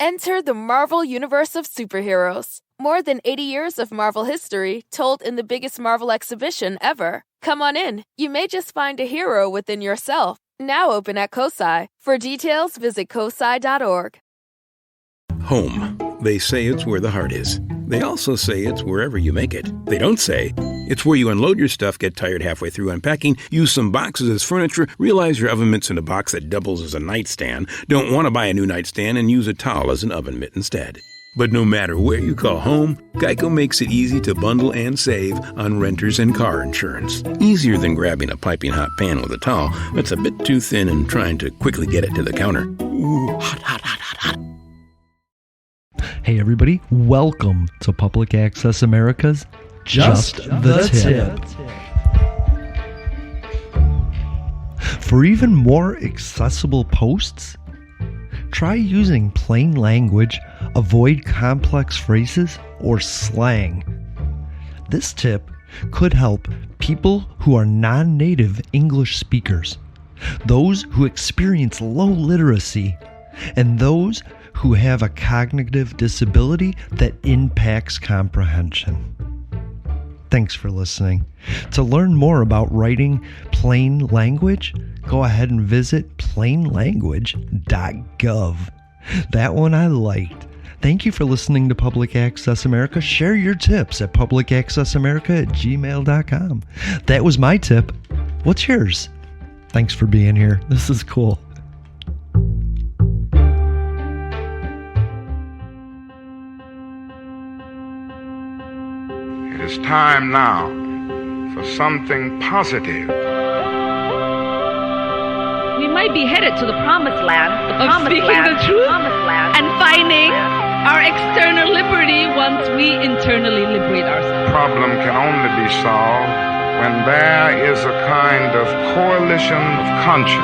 Enter the Marvel Universe of Superheroes. More than 80 years of Marvel history told in the biggest Marvel exhibition ever. Come on in. You may just find a hero within yourself. Now open at COSI. For details, visit cosi.org. Home. They say it's where the heart is. They also say it's wherever you make it. They don't say it's where you unload your stuff, get tired halfway through unpacking, use some boxes as furniture, realize your oven mitt's in a box that doubles as a nightstand, don't want to buy a new nightstand, and use a towel as an oven mitt instead. But no matter where you call home, Geico makes it easy to bundle and save on renters and car insurance. Easier than grabbing a piping hot pan with a towel that's a bit too thin and trying to quickly get it to the counter. Ooh, hot, hot, hot, hot, hot. Hey everybody, welcome to Public Access America's Just the Tip. For even more accessible posts, try using plain language, avoid complex phrases or slang. This tip could help people who are non-native English speakers, those who experience low literacy, and those who have a cognitive disability that impacts comprehension. Thanks for listening. To learn more about writing plain language, go ahead and visit plainlanguage.gov. That one I liked. Thank you for listening to Public Access America. Share your tips at publicaccessamerica@gmail.com. That was my tip. What's yours? Thanks for being here. This is cool. It is time now for something positive. We might be headed to the promised land, of speaking the truth and finding our external liberty once we internally liberate ourselves. The problem can only be solved when there is a kind of coalition of conscience.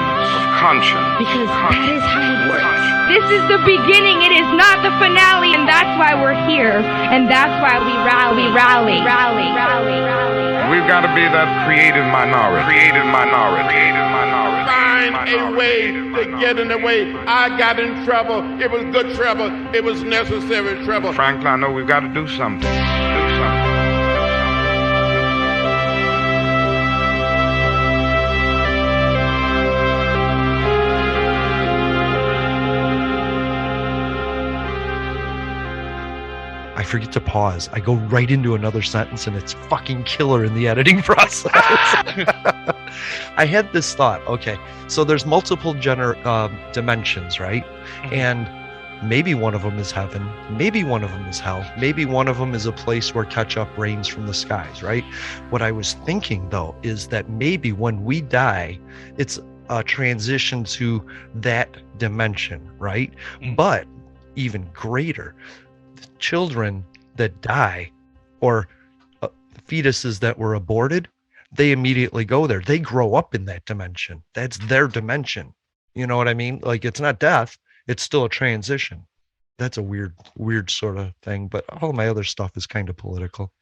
Because that is how it works. This is the beginning, it is not the finale, and that's why we're here, and that's why we rally. We've got to be that creative minority. Find a way to get in the way. I got in trouble. It was good trouble. It was necessary trouble. Frankly, I know we've got to do something. I forget to pause. I go right into another sentence and it's fucking killer in the editing process. I had this thought. Okay, so there's multiple dimensions, right? Mm-hmm. And maybe one of them is heaven. Maybe one of them is hell. Maybe one of them is a place where ketchup rains from the skies, right? What I was thinking, though, is that maybe when we die, it's a transition to that dimension, right? Mm-hmm. But even greater, children that die or fetuses that were aborted, they immediately go there. They grow up in that dimension. That's their dimension. You know what I mean? Like, it's not death. It's still a transition. That's a weird sort of thing. But all of my other stuff is kind of political.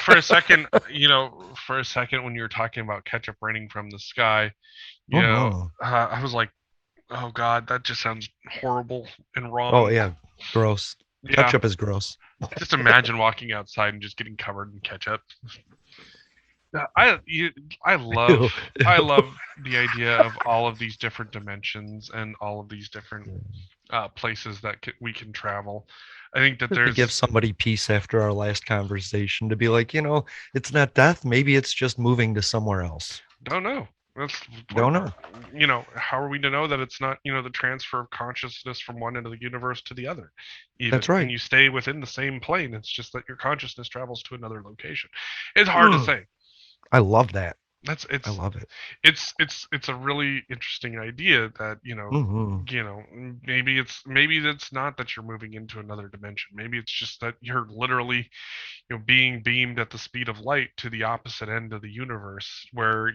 For a second, when you were talking about ketchup raining from the sky, I was like, oh God, that just sounds horrible and wrong. Oh yeah, gross. Yeah. Ketchup is gross. Just imagine walking outside and just getting covered in ketchup. I love the idea of all of these different dimensions and all of these different places that we can travel. I think that there's to give somebody peace after our last conversation, to be like, it's not death. Maybe it's just moving to somewhere else. Don't know. Don't know. How are we to know that it's not, the transfer of consciousness from one end of the universe to the other? That's right. And you stay within the same plane. It's just that your consciousness travels to another location. It's hard to say. I love that. I love it. It's a really interesting idea that, maybe it's not that you're moving into another dimension. Maybe it's just that you're literally, being beamed at the speed of light to the opposite end of the universe where,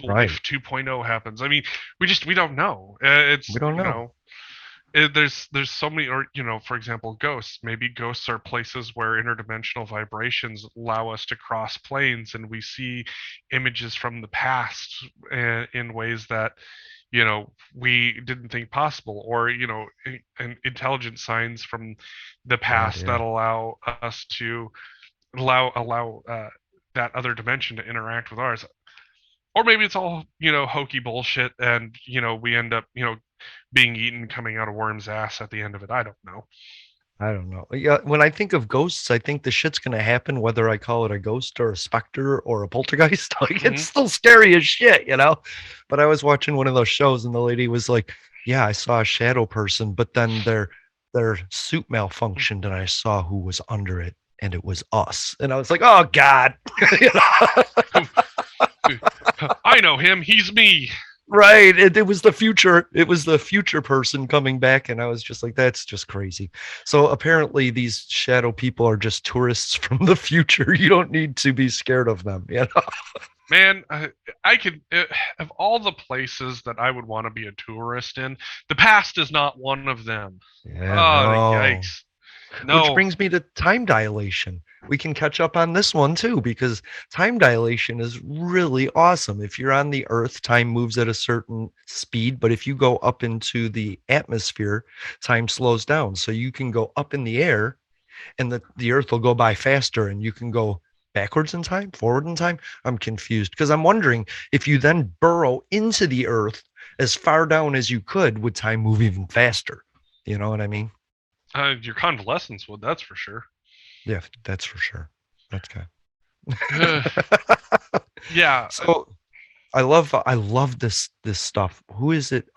Life 2.0 happens. I mean, we don't know. We don't know. There's so many, or for example, ghosts. Maybe ghosts are places where interdimensional vibrations allow us to cross planes, and we see images from the past in ways that we didn't think possible, or intelligent signs from the past that allow us to allow that other dimension to interact with ours. Or maybe it's all hokey bullshit, and we end up being eaten coming out of worm's ass at the end of it. I don't know. I don't know. Yeah, when I think of ghosts, I think the shit's gonna happen whether I call it a ghost or a specter or a poltergeist. Like it's still scary as shit, But I was watching one of those shows and the lady was like, "Yeah, I saw a shadow person, but then their suit malfunctioned and I saw who was under it, and it was us." And I was like, "Oh God." I know him. He's me. Right. It was the future. It was the future person coming back. And I was just like, that's just crazy. So apparently these shadow people are just tourists from the future. You don't need to be scared of them. Man, I could, of all the places that I would want to be a tourist in, the past is not one of them. Yeah, yikes. No. Which brings me to time dilation. We can catch up on this one too, because time dilation is really awesome. If you're on the Earth, time moves at a certain speed, but if you go up into the atmosphere, time slows down. So you can go up in the air and the Earth will go by faster, and you can go backwards in time, forward in time. I'm confused because I'm wondering if you then burrow into the Earth as far down as you could, would time move even faster? You know what I mean? Your convalescence would, that's for sure. Yeah, that's for sure. That's good. Yeah. So I love this stuff. Who is it?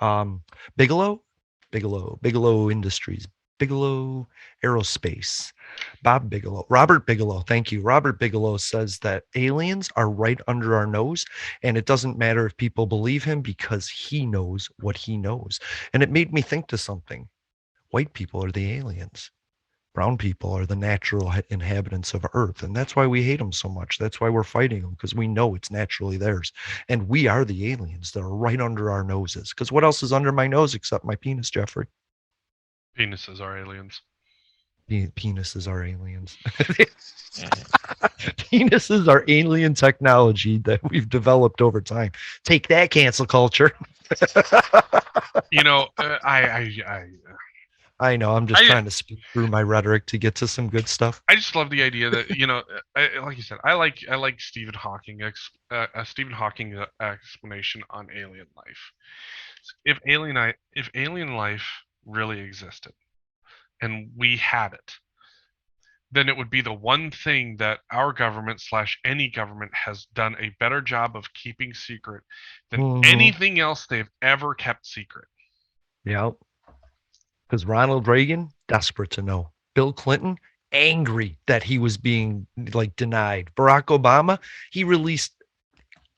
Bigelow Industries, Bigelow Aerospace, Robert Bigelow. Thank you. Robert Bigelow says that aliens are right under our nose, and it doesn't matter if people believe him because he knows what he knows. And it made me think to something. White people are the aliens. Brown people are the natural inhabitants of Earth. And that's why we hate them so much. That's why we're fighting them, because we know it's naturally theirs. And we are the aliens that are right under our noses. Because what else is under my nose except my penis, Jeffrey? Penises are aliens. Penises are aliens. Penises are alien technology that we've developed over time. Take that, cancel culture. I know. I'm just trying to speak through my rhetoric to get to some good stuff. I just love the idea that like you said, I like Stephen Hawking explanation on alien life. If alien life really existed, and we had it, then it would be the one thing that our government / any government has done a better job of keeping secret than anything else they've ever kept secret. Yeah. Because Ronald Reagan, desperate to know. Bill Clinton, angry that he was being denied. Barack Obama, he released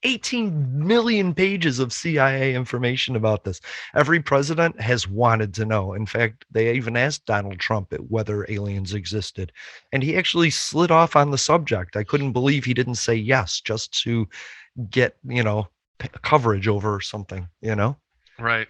18 million pages of CIA information about this. Every president has wanted to know. In fact, they even asked Donald Trump whether aliens existed. And he actually slid off on the subject. I couldn't believe he didn't say yes just to get, coverage over something, Right.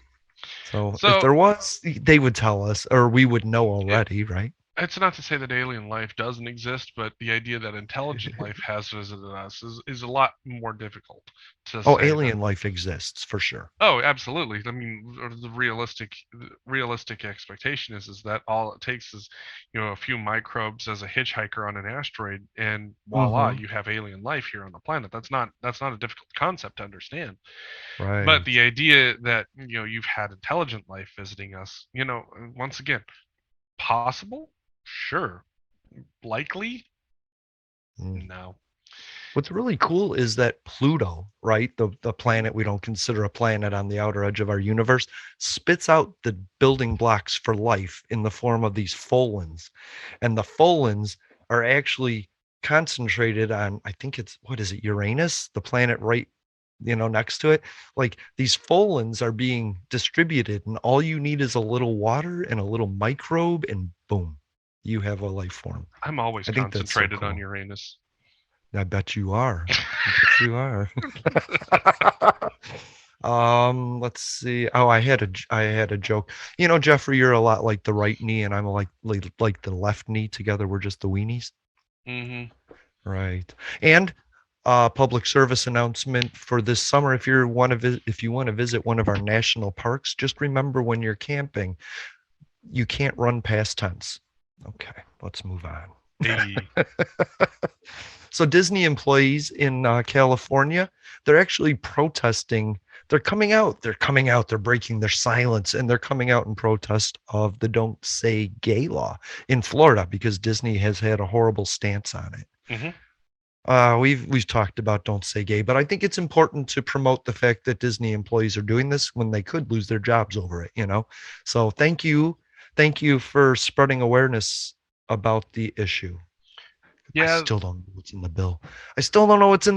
So if there was, they would tell us, or we would know already, right? It's not to say that alien life doesn't exist, but the idea that intelligent life has visited us is a lot more difficult to say. Alien life exists for sure. Oh, absolutely. I mean, the realistic expectation is that all it takes is, a few microbes as a hitchhiker on an asteroid, and voila, you have alien life here on the planet. That's not a difficult concept to understand. Right. But the idea that, you've had intelligent life visiting us, once again, possible? Sure. Likely? No. What's really cool is that Pluto, right, the planet we don't consider a planet on the outer edge of our universe, spits out the building blocks for life in the form of these folins. And the folins are actually concentrated on, I think it's, Uranus, the planet right, next to it. Like these folins are being distributed, and all you need is a little water and a little microbe, and boom. You have a life form. I'm always concentrated on Uranus. I bet you are. Let's see. Oh, I had a joke. Jeffrey, you're a lot like the right knee, and I'm like the left knee. Together, we're just the weenies. Mm-hmm. Right. And public service announcement for this summer. If you want to visit one of our national parks, just remember when you're camping, you can't run past tents. Okay, let's move on. Hey. So Disney employees in California, they're actually protesting. They're coming out. They're breaking their silence, and they're coming out in protest of the Don't Say Gay law in Florida, because Disney has had a horrible stance on it. Mm-hmm. We've talked about Don't Say Gay, but I think it's important to promote the fact that Disney employees are doing this when they could lose their jobs over it, So thank you for spreading awareness about the issue. Yeah. I still don't know what's in the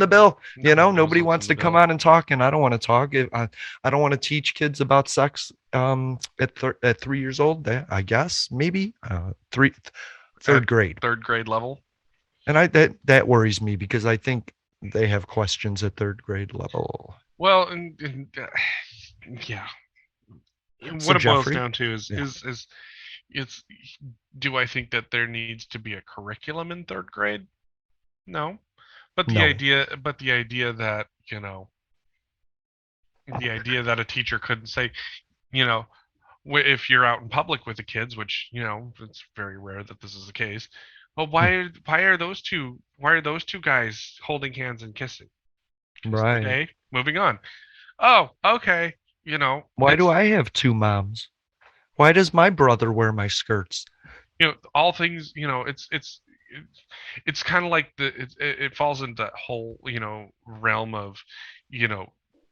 bill. Nobody wants to come on and talk, and I don't want to talk. I don't want to teach kids about sex at 3 years old. I guess maybe third grade. Third grade level. And that worries me, because I think they have questions at third grade level. Well, yeah. So What it boils Jeffrey, down to is do I think that there needs to be a curriculum in third grade? No. But the idea that, the idea that a teacher couldn't say, if you're out in public with the kids, which, it's very rare that this is the case. Well, why are those two guys holding hands and kissing? Right. Okay, moving on. Oh, okay. Why do I have two moms? Why does my brother wear my skirts? All things, it's kind of like it falls into that whole, realm of,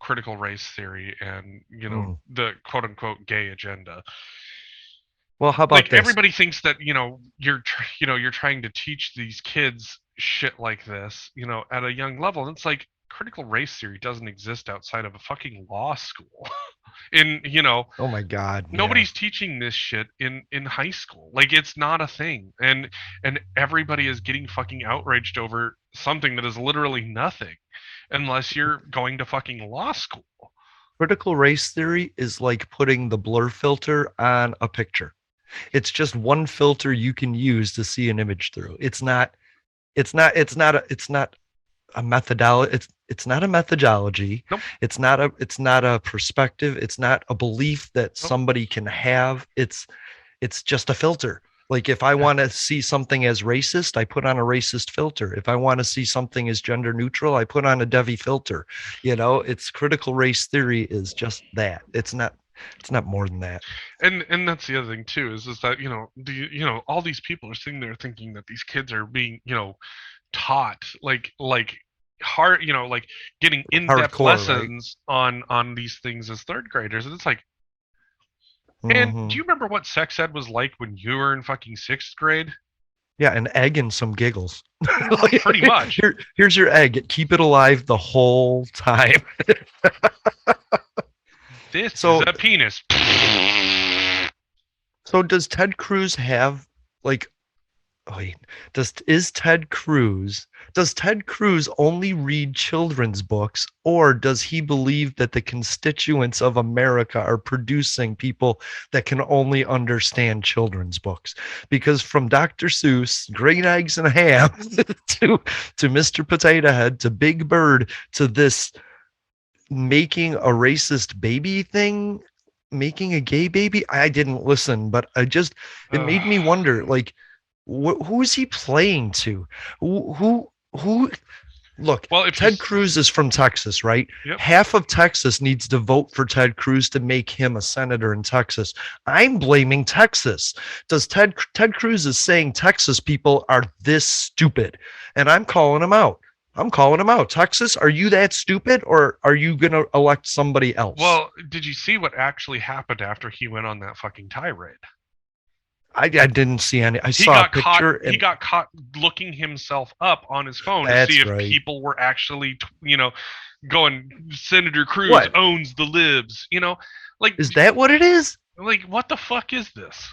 critical race theory and, the quote unquote gay agenda. Well, how about this? Everybody thinks that, you're trying to teach these kids shit like this, at a young level. And it's like, critical race theory doesn't exist outside of a fucking law school. Oh my God. Nobody's teaching this shit in high school. It's not a thing. And everybody is getting fucking outraged over something that is literally nothing, unless you're going to fucking law school. Critical race theory is like putting the blur filter on a picture. It's just one filter you can use to see an image through. It's not a methodology. It's not a methodology. Nope. It's not a perspective. It's not a belief that somebody can have. It's just a filter. Like, if I want to see something as racist, I put on a racist filter. If I want to see something as gender neutral, I put on a Devi filter. It's critical race theory is just that. It's not more than that. And that's the other thing too, is that, all these people are sitting there thinking that these kids are being, taught like hard, like getting in-depth Hardcore, lessons right? on these things as third graders. And it's like, man, do you remember what sex ed was like when you were in fucking sixth grade? Yeah, an egg and some giggles. Pretty much. Here's your egg. Keep it alive the whole time. This is a penis. So does Ted Cruz have does Ted Cruz only read children's books, or does he believe that the constituents of America are producing people that can only understand children's books? Because from Dr. Seuss, Green Eggs and Ham, to Mr. Potato Head, to Big Bird, to this making a racist baby thing, making a gay baby, I didn't listen, but it made me wonder, who is he playing to? Who? Look, well, Ted Cruz is from Texas, right? Yep. Half of Texas needs to vote for Ted Cruz to make him a senator in Texas. I'm blaming Texas. Ted Cruz is saying Texas people are this stupid, and I'm calling him out. Texas, are you that stupid, or are you going to elect somebody else? Well, did you see what actually happened after he went on that fucking tirade? I didn't see any. I saw a picture. He got caught looking himself up on his phone to see if people were actually, going, Senator Cruz owns the libs, Is that what it is? What the fuck is this?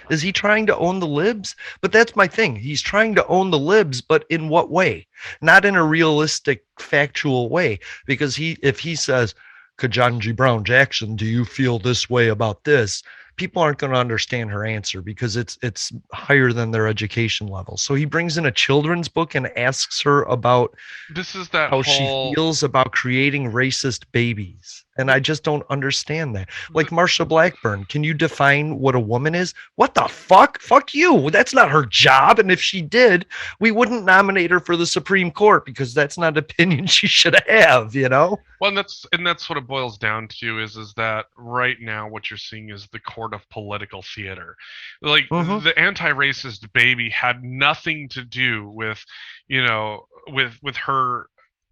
Is he trying to own the libs? But that's my thing. He's trying to own the libs, but in what way? Not in a realistic, factual way. Because if he says, Ketanji Brown Jackson, do you feel this way about this? people aren't going to understand her answer because it's higher than their education level. So he brings in a children's book and asks her about This is that how whole... she feels about creating racist babies. And I just don't understand that. Like Marsha Blackburn, can you define what a woman is? What the fuck? Fuck you. That's not her job. And if she did, we wouldn't nominate her for the Supreme Court because that's not an opinion she should have, you know? Well, and that's what it boils down to is that right now what you're seeing is the court of political theater. Like the anti-racist baby had nothing to do with, you know, with her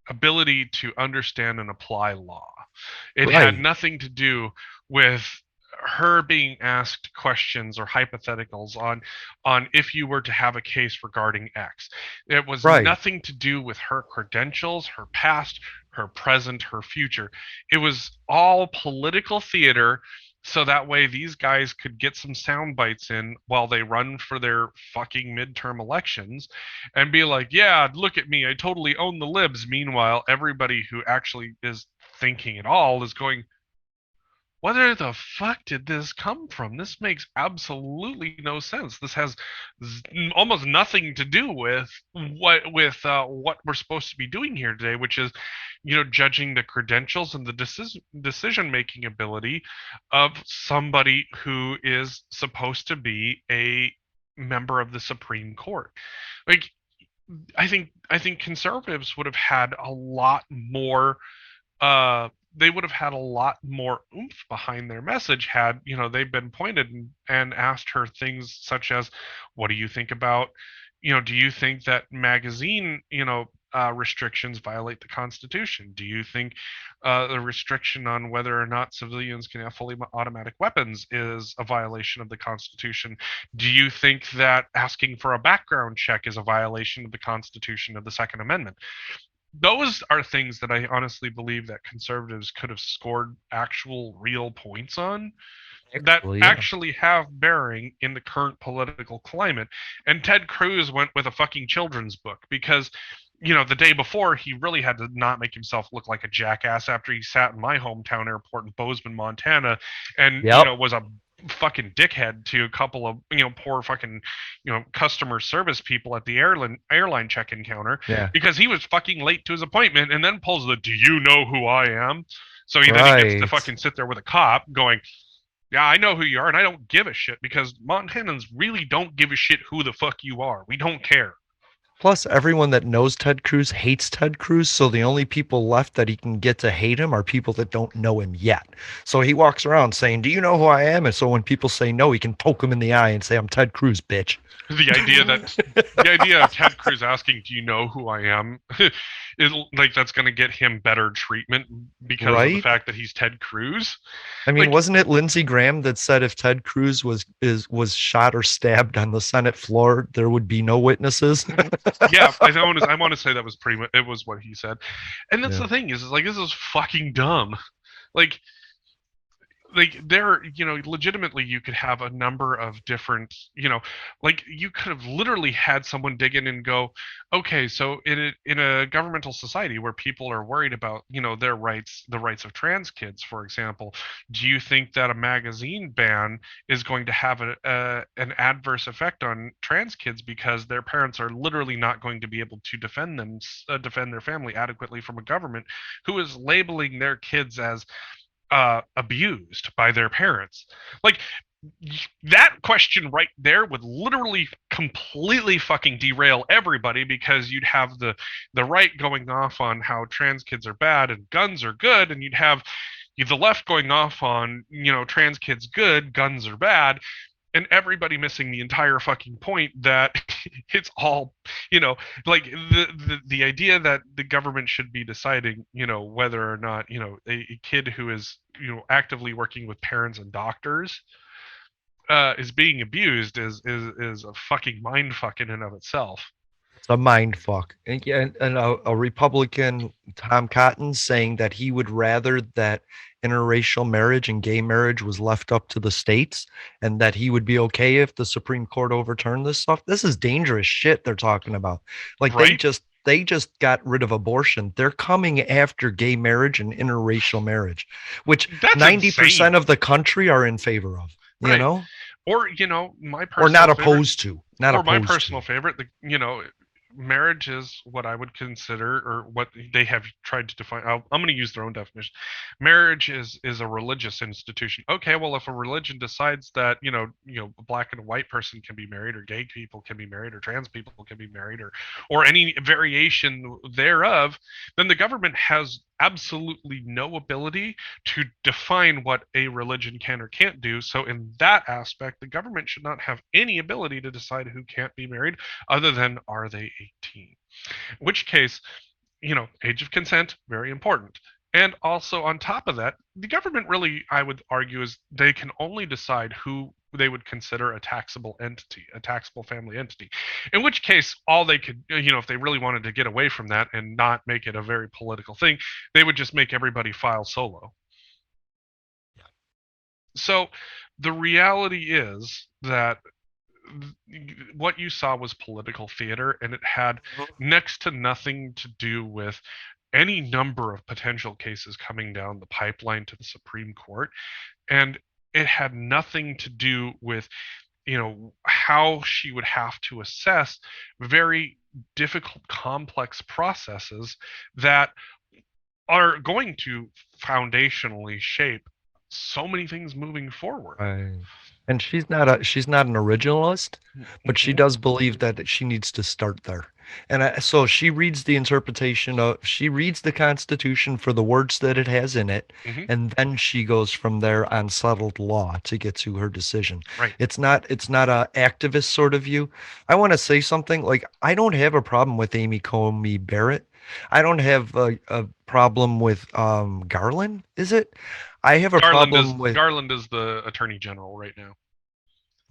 ability to understand and apply law. It had nothing to do with her being asked questions or hypotheticals on if you were to have a case regarding X. It was nothing to do with her credentials, her past, her present, her future. It was all political theater, so that way these guys could get some sound bites in while they run for their fucking midterm elections and be like, yeah, look at me, I totally own the libs. Meanwhile, everybody who actually is thinking at all is going, where the fuck did this come from? This makes absolutely no sense. This has almost nothing to do with what we're supposed to be doing here today, which is, you know, judging the credentials and the decision-making ability of somebody who is supposed to be a member of the Supreme Court. Like, I think conservatives would have had a lot more they would have had a lot more oomph behind their message had, you know, they've been pointed and asked her things such as, what do you think about, you know, do you think that magazine, you know, restrictions violate the Constitution? Do you think the restriction on whether or not civilians can have fully automatic weapons is a violation of the Constitution? Do you think that asking for a background check is a violation of the Constitution of the Second Amendment? Those are things that I honestly believe that conservatives could have scored actual real points on that actually have bearing in the current political climate. And Ted Cruz went with a fucking children's book because, you know, the day before he really had to not make himself look like a jackass after he sat in my hometown airport in Bozeman, Montana, and, you know, was a fucking dickhead to a couple of, you know, poor fucking, you know, customer service people at the airline check-in counter because he was fucking late to his appointment and then pulls the do you know who I am? So he then he gets to fucking sit there with a cop going, yeah, I know who you are and I don't give a shit, because Montanans really don't give a shit who the fuck you are. We don't care. Plus, everyone that knows Ted Cruz hates Ted Cruz, so the only people left that he can get to hate him are people that don't know him yet. So he walks around saying, do you know who I am? And so when people say no, he can poke him in the eye and say, I'm Ted Cruz, bitch. The idea of Ted Cruz asking, do you know who I am? Like, that's going to get him better treatment because of the fact that he's Ted Cruz. I mean, wasn't it Lindsey Graham that said if Ted Cruz was shot or stabbed on the Senate floor, there would be no witnesses? Yeah, I want to say that was pretty much, it was what he said. And that's the thing is like, this is fucking dumb. Like there, you know, legitimately you could have a number of different, you know, like you could have literally had someone dig in and go, okay, so in a governmental society where people are worried about, you know, their rights, the rights of trans kids, for example, do you think that a magazine ban is going to have an adverse effect on trans kids because their parents are literally not going to be able to defend their family adequately from a government who is labeling their kids as abused by their parents? Like, that question right there would literally completely fucking derail everybody, because you'd have the right going off on how trans kids are bad and guns are good, and you'd have the left going off on, you know, trans kids good, guns are bad, and everybody missing the entire fucking point that it's all, you know, like the idea that the government should be deciding, you know, whether or not, you know, a kid who is, you know, actively working with parents and doctors is being abused is a fucking mind fuck in and of itself. It's a mind fuck. And a Republican, Tom Cotton, saying that he would rather that interracial marriage and gay marriage was left up to the states, and that he would be okay if the Supreme Court overturned this stuff. This is dangerous shit they're talking about. Like, they just got rid of abortion. They're coming after gay marriage and interracial marriage, which 90% of the country are in favor of. you know? Or, my Or not personal favorite, opposed to. Not or my opposed personal to. favorite, marriage is what I would consider, or what they have tried to define. I'm going to use their own definition. Marriage is a religious institution. Okay, well, if a religion decides that a black and a white person can be married, or gay people can be married, or trans people can be married, or any variation thereof, then the government has absolutely no ability to define what a religion can or can't do. So in that aspect, the government should not have any ability to decide who can't be married, other than, are they 18? In which case, age of consent, very important. And also on top of that, the government really, I would argue, is they can only decide who they would consider a taxable entity, a taxable family entity. In which case, all they could, if they really wanted to get away from that and not make it a very political thing, they would just make everybody file solo. So the reality is that what you saw was political theater, and it had next to nothing to do with any number of potential cases coming down the pipeline to the Supreme Court. And it had nothing to do with, how she would have to assess very difficult, complex processes that are going to foundationally shape so many things moving forward. Right. And she's not an originalist, but she does believe that she needs to start there. And so she reads the she reads the Constitution for the words that it has in it, and then she goes from there on settled law to get to her decision. Right. It's not a activist sort of view. I want to say something, like, I don't have a problem with Amy Coney Barrett. I don't have a problem with Garland, is it? I have a problem with Garland is the attorney general right now.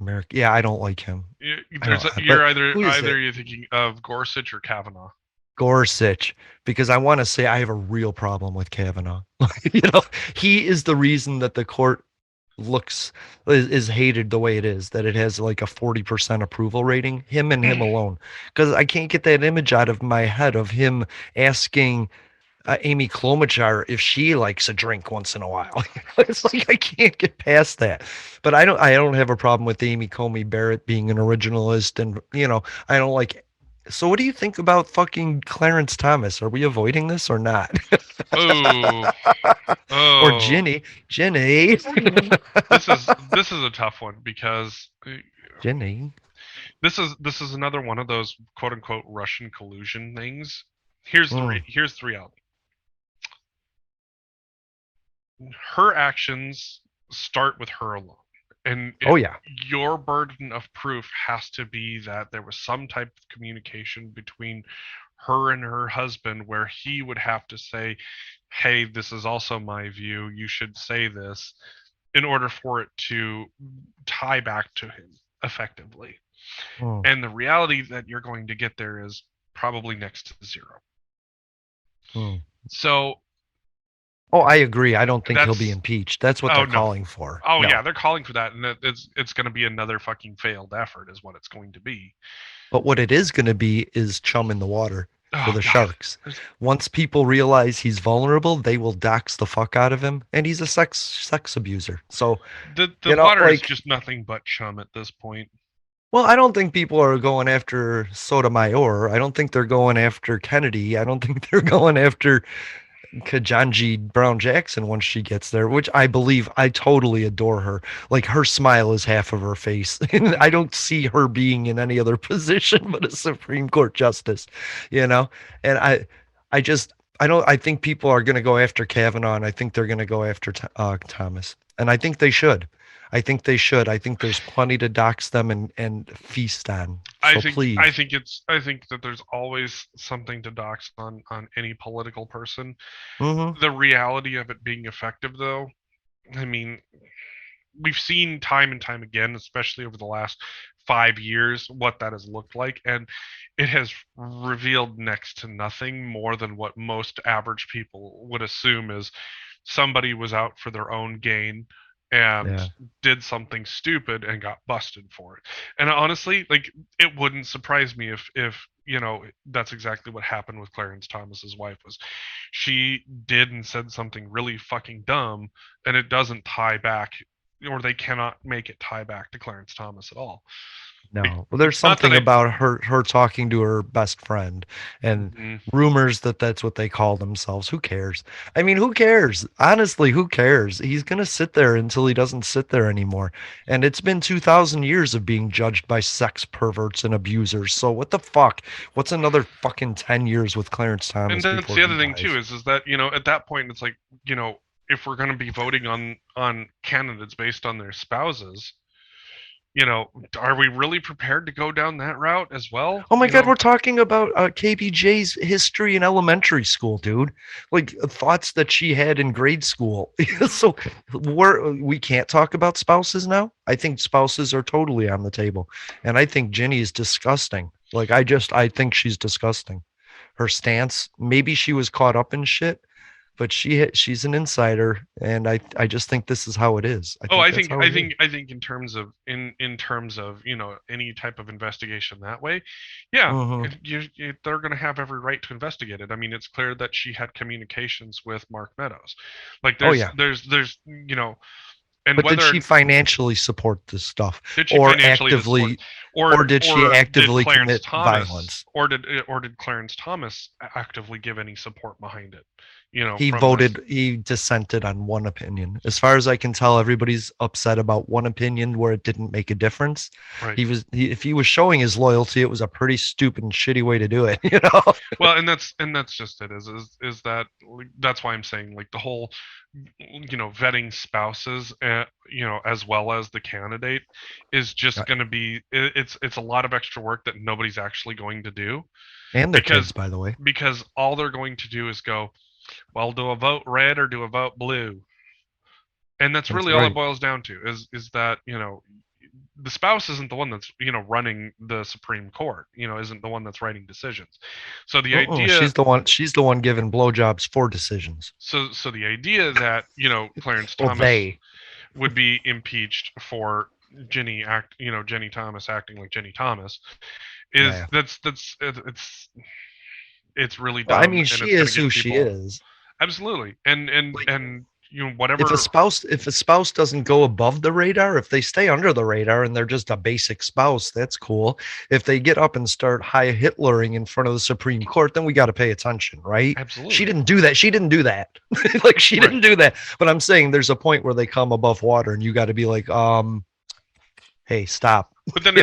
America. Yeah, I don't like him. You're either thinking of Gorsuch or Kavanaugh. Gorsuch, because I want to say I have a real problem with Kavanaugh. He is the reason that the court is hated the way it is, that it has like a 40% approval rating, him and him alone. Because I can't get that image out of my head of him asking Amy Klobuchar if she likes a drink once in a while. It's like, I can't get past that. But I don't have a problem with Amy Coney Barrett being an originalist, and I don't like. So what do you think about fucking Clarence Thomas? Are we avoiding this or not? Oh. Or Ginny. This is a tough one, because Ginny. This is another one of those quote unquote Russian collusion things. Here's the reality. Her actions start with her alone. And your burden of proof has to be that there was some type of communication between her and her husband, where he would have to say, hey, this is also my view, you should say this, in order for it to tie back to him effectively. And the reality that you're going to get there is probably next to zero. So I agree. I don't think he'll be impeached. That's what they're calling for. Yeah, they're calling for that, and it's going to be another fucking failed effort, is what it's going to be. But what it is going to be is chum in the water for the sharks. Once people realize he's vulnerable, they will dox the fuck out of him, and he's a sex abuser. So the water is just nothing but chum at this point. Well, I don't think people are going after Sotomayor. I don't think they're going after Kennedy. I don't think they're going after Ketanji Brown Jackson once she gets there, which I believe. I totally adore her. Like, her smile is half of her face. And I don't see her being in any other position but a Supreme Court justice, And I think people are going to go after Kavanaugh, and I think they're going to go after Thomas. And I think they should. I think there's plenty to dox them and feast on. So please. I think that there's always something to dox on any political person. The reality of it being effective, though, I mean, we've seen time and time again, especially over the last 5 years, what that has looked like, and it has revealed next to nothing more than what most average people would assume is somebody was out for their own gain and did something stupid and got busted for it. And honestly, like, it wouldn't surprise me if that's exactly what happened with Clarence Thomas's wife. Was she did and said something really fucking dumb, and it doesn't tie back they cannot make it tie back to Clarence Thomas at all. No, well, there's something about her talking to her best friend, and rumors that that's what they call themselves. Who cares? I mean, who cares? Honestly, who cares? He's gonna sit there until he doesn't sit there anymore. And it's been 2,000 years of being judged by sex perverts and abusers. So what the fuck? What's another fucking 10 years with Clarence Thomas? And that's the other thing too, is that, you know, at that point it's like, you know, if we're going to be voting on candidates based on their spouses, you know, are we really prepared to go down that route as well? Oh my God, we're talking about KBJ's history in elementary school, dude. Like thoughts that she had in grade school. So we can't talk about spouses now. I think spouses are totally on the table, and I think Ginny is disgusting. Like I think she's disgusting. Her stance. Maybe she was caught up in shit, but she's an insider, and I just think this is how it is. I think in terms of you know, any type of investigation that way, yeah, they're going to have every right to investigate it. I mean, it's clear that she had communications with Mark Meadows. Like there's you know, and but whether did she financially support this stuff, or actively, or did she actively commit violence, or did Clarence Thomas actively give any support behind it? You know, he dissented on one opinion. As far as I can tell, everybody's upset about one opinion where it didn't make a difference. Right. If he was showing his loyalty, it was a pretty stupid and shitty way to do it, you know. Well, and that's just it. Is that, that's why I'm saying, like, the whole, you know, vetting spouses, you know, as well as the candidate is just going to be, it's a lot of extra work that nobody's actually going to do. And their kids, by the way. Because all they're going to do is go, well, do a vote red or do a vote blue? And that's really all it boils down to, is that, you know, the spouse isn't the one that's, you know, running the Supreme Court, you know, isn't the one that's writing decisions. So the idea, she's the one giving blowjobs for decisions. So the idea that, you know, Clarence Thomas would be impeached for Ginny Thomas acting like Ginny Thomas is it's really dumb. I mean, she is who she is. Absolutely. And you know, whatever. If a spouse doesn't go above the radar, if they stay under the radar and they're just a basic spouse, that's cool. If they get up and start high Hitlering in front of the Supreme Court, then we got to pay attention, right? Absolutely. She didn't do that. Like she didn't do that. But I'm saying there's a point where they come above water, and you got to be like, hey, stop. But then,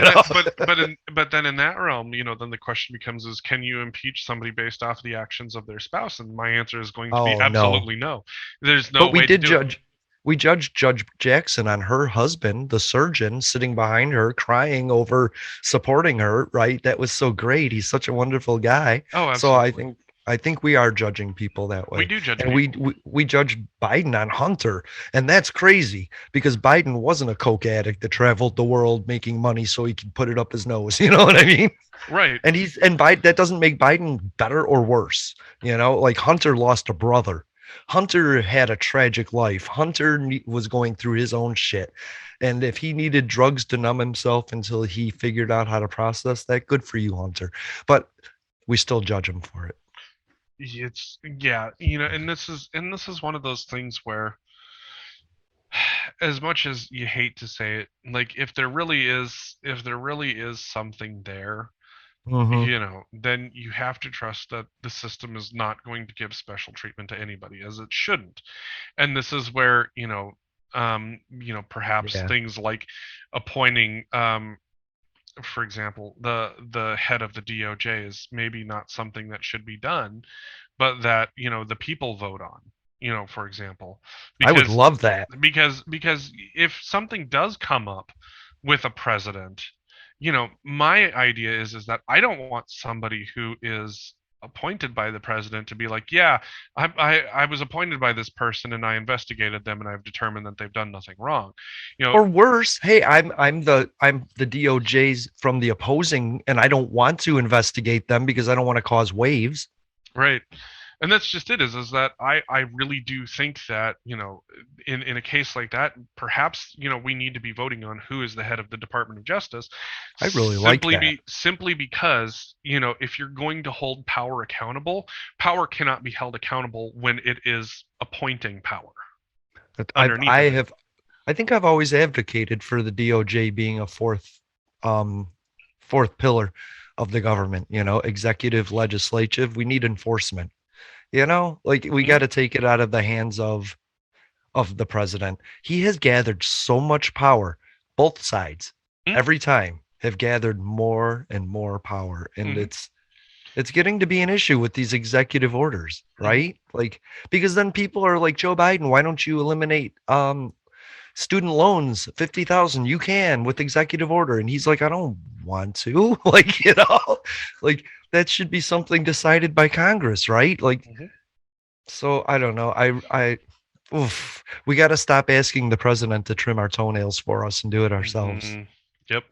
but then in that realm, you know, then the question becomes: is can you impeach somebody based off the actions of their spouse? And my answer is going to be absolutely no. There's no way to do it. We judged Judge Jackson on her husband, the surgeon, sitting behind her, crying over supporting her. Right? That was so great. He's such a wonderful guy. Oh, absolutely. So I think we are judging people that way. We do judge, and we judge Biden on Hunter, and that's crazy because Biden wasn't a coke addict that traveled the world making money so he could put it up his nose. You know what I mean? Right. And Biden, that doesn't make Biden better or worse. You know, like Hunter lost a brother. Hunter had a tragic life. Hunter was going through his own shit. And if he needed drugs to numb himself until he figured out how to process that, good for you, Hunter. But we still judge him for it. It's, yeah, you know, and this is one of those things where, as much as you hate to say it, like if there really is something there, you know, then you have to trust that the system is not going to give special treatment to anybody, as it shouldn't. And this is where, you know, perhaps things like appointing, for example, the head of the DOJ is maybe not something that should be done, but that, you know, the people vote on, you know, for example. I would love that. Because if something does come up with a president, you know, my idea is that I don't want somebody who is appointed by the president to be like, yeah, I was appointed by this person and I investigated them and I've determined that they've done nothing wrong, you know. Or worse, hey, I'm the DOJ's from the opposing, and I don't want to investigate them because I don't want to cause waves. Right. And that's just it, is that I really do think that, you know, in a case like that, perhaps, you know, we need to be voting on who is the head of the Department of Justice. I really like that. Simply because, you know, if you're going to hold power accountable, power cannot be held accountable when it is appointing power. I think I've always advocated for the DOJ being a fourth pillar of the government, executive, legislative. We need enforcement, like we got to take it out of the hands of the president. He has gathered so much power. Both sides every time have gathered more and more power. And it's getting to be an issue with these executive orders, right? Like, because then people are like, Joe Biden, why don't you eliminate student loans, 50,000, you can with executive order. And he's like, I don't want to, like, like that should be something decided by Congress, right? Like, so I don't know. We got to stop asking the president to trim our toenails for us and do it ourselves. Yep.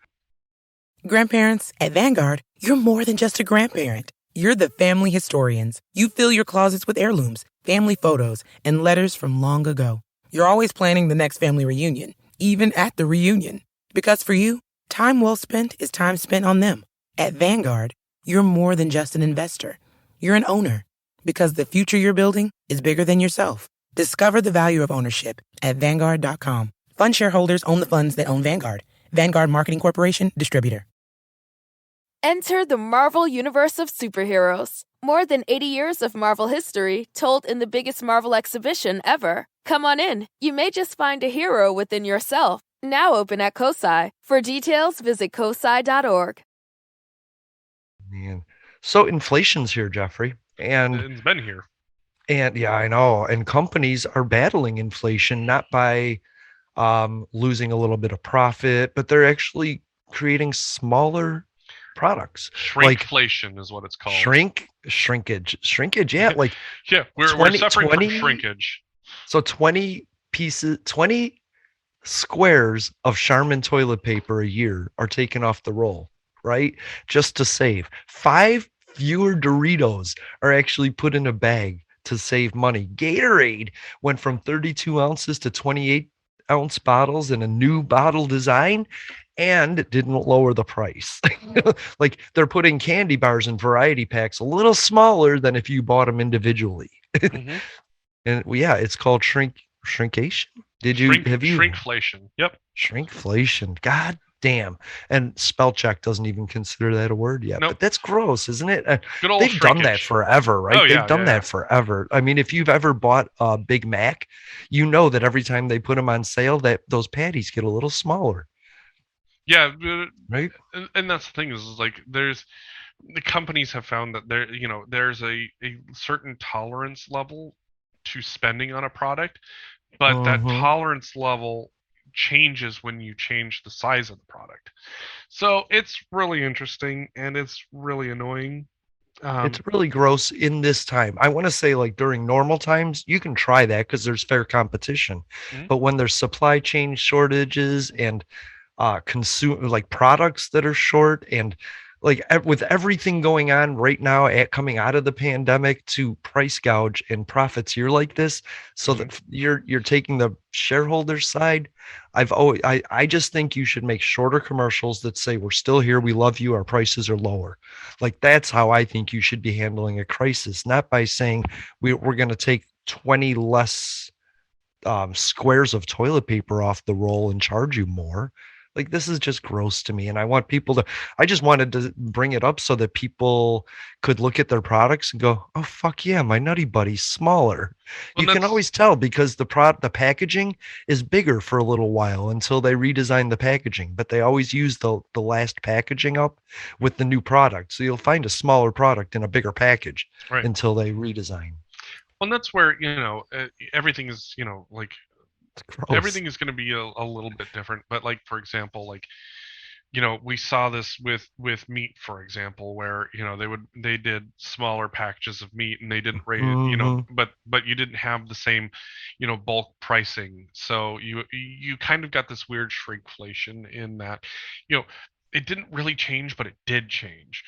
Grandparents, at Vanguard, you're more than just a grandparent. You're the family historians. You fill your closets with heirlooms, family photos, and letters from long ago. You're always planning the next family reunion, even at the reunion. Because for you, time well spent is time spent on them. At Vanguard, you're more than just an investor. You're an owner. Because the future you're building is bigger than yourself. Discover the value of ownership at Vanguard.com. Fund shareholders own the funds that own Vanguard. Vanguard Marketing Corporation, distributor. Enter the Marvel Universe of Superheroes. More than 80 years of Marvel history told in the biggest Marvel exhibition ever. Come on in. You may just find a hero within yourself. Now open at COSI. For details, visit COSI.org. Man. So inflation's here, Jeffrey. And it's been here. And yeah, I know. And companies are battling inflation, not by losing a little bit of profit, but they're actually creating smaller products. Shrinkflation is what it's called. Shrinkage. Yeah, like we're suffering from shrinkage. So 20 squares of Charmin toilet paper a year are taken off the roll, right? Just to save. 5 fewer Doritos are actually put in a bag to save money. Gatorade went from 32 ounces to 28-ounce bottles in a new bottle design, and it didn't lower the price. Like they're putting candy bars in variety packs a little smaller than if you bought them individually. And it's called shrinkation. Shrinkflation? Yep. Shrinkflation. God damn. And spell check doesn't even consider that a word yet. Nope. But that's gross, isn't it? Good old They've shrinkage. Done that forever, right? Oh, yeah, They've done that forever. I mean, if you've ever bought a Big Mac, you know that every time they put them on sale, that those patties get a little smaller. Yeah, right. And that's the thing is like the companies have found that there's a certain tolerance level to spending on a product, but that tolerance level changes when you change the size of the product. So it's really interesting and it's really annoying. It's really gross in this time. I want to say, like, during normal times, you can try that because there's fair competition. But when there's supply chain shortages and products that are short, and like with everything going on right now coming out of the pandemic to price gouge and profiteer like this, so that you're taking the shareholders side. I just think you should make shorter commercials that say, we're still here, we love you, our prices are lower. Like, that's how I think you should be handling a crisis, not by saying we're going to take 20 less squares of toilet paper off the roll and charge you more. Like, this is just gross to me. And I just wanted to bring it up so that people could look at their products and go, oh, fuck yeah, my Nutty Buddy's smaller. Well, you can always tell because the packaging is bigger for a little while until they redesign the packaging, but they always use the last packaging up with the new product. So you'll find a smaller product in a bigger package until they redesign. Well, and that's where, everything is, like, everything is going to be a little bit different. But like, for example, like, we saw this with meat, for example, where they did smaller packages of meat and they didn't rate it, but you didn't have the same bulk pricing. So you kind of got this weird shrinkflation in that it didn't really change, but it did change.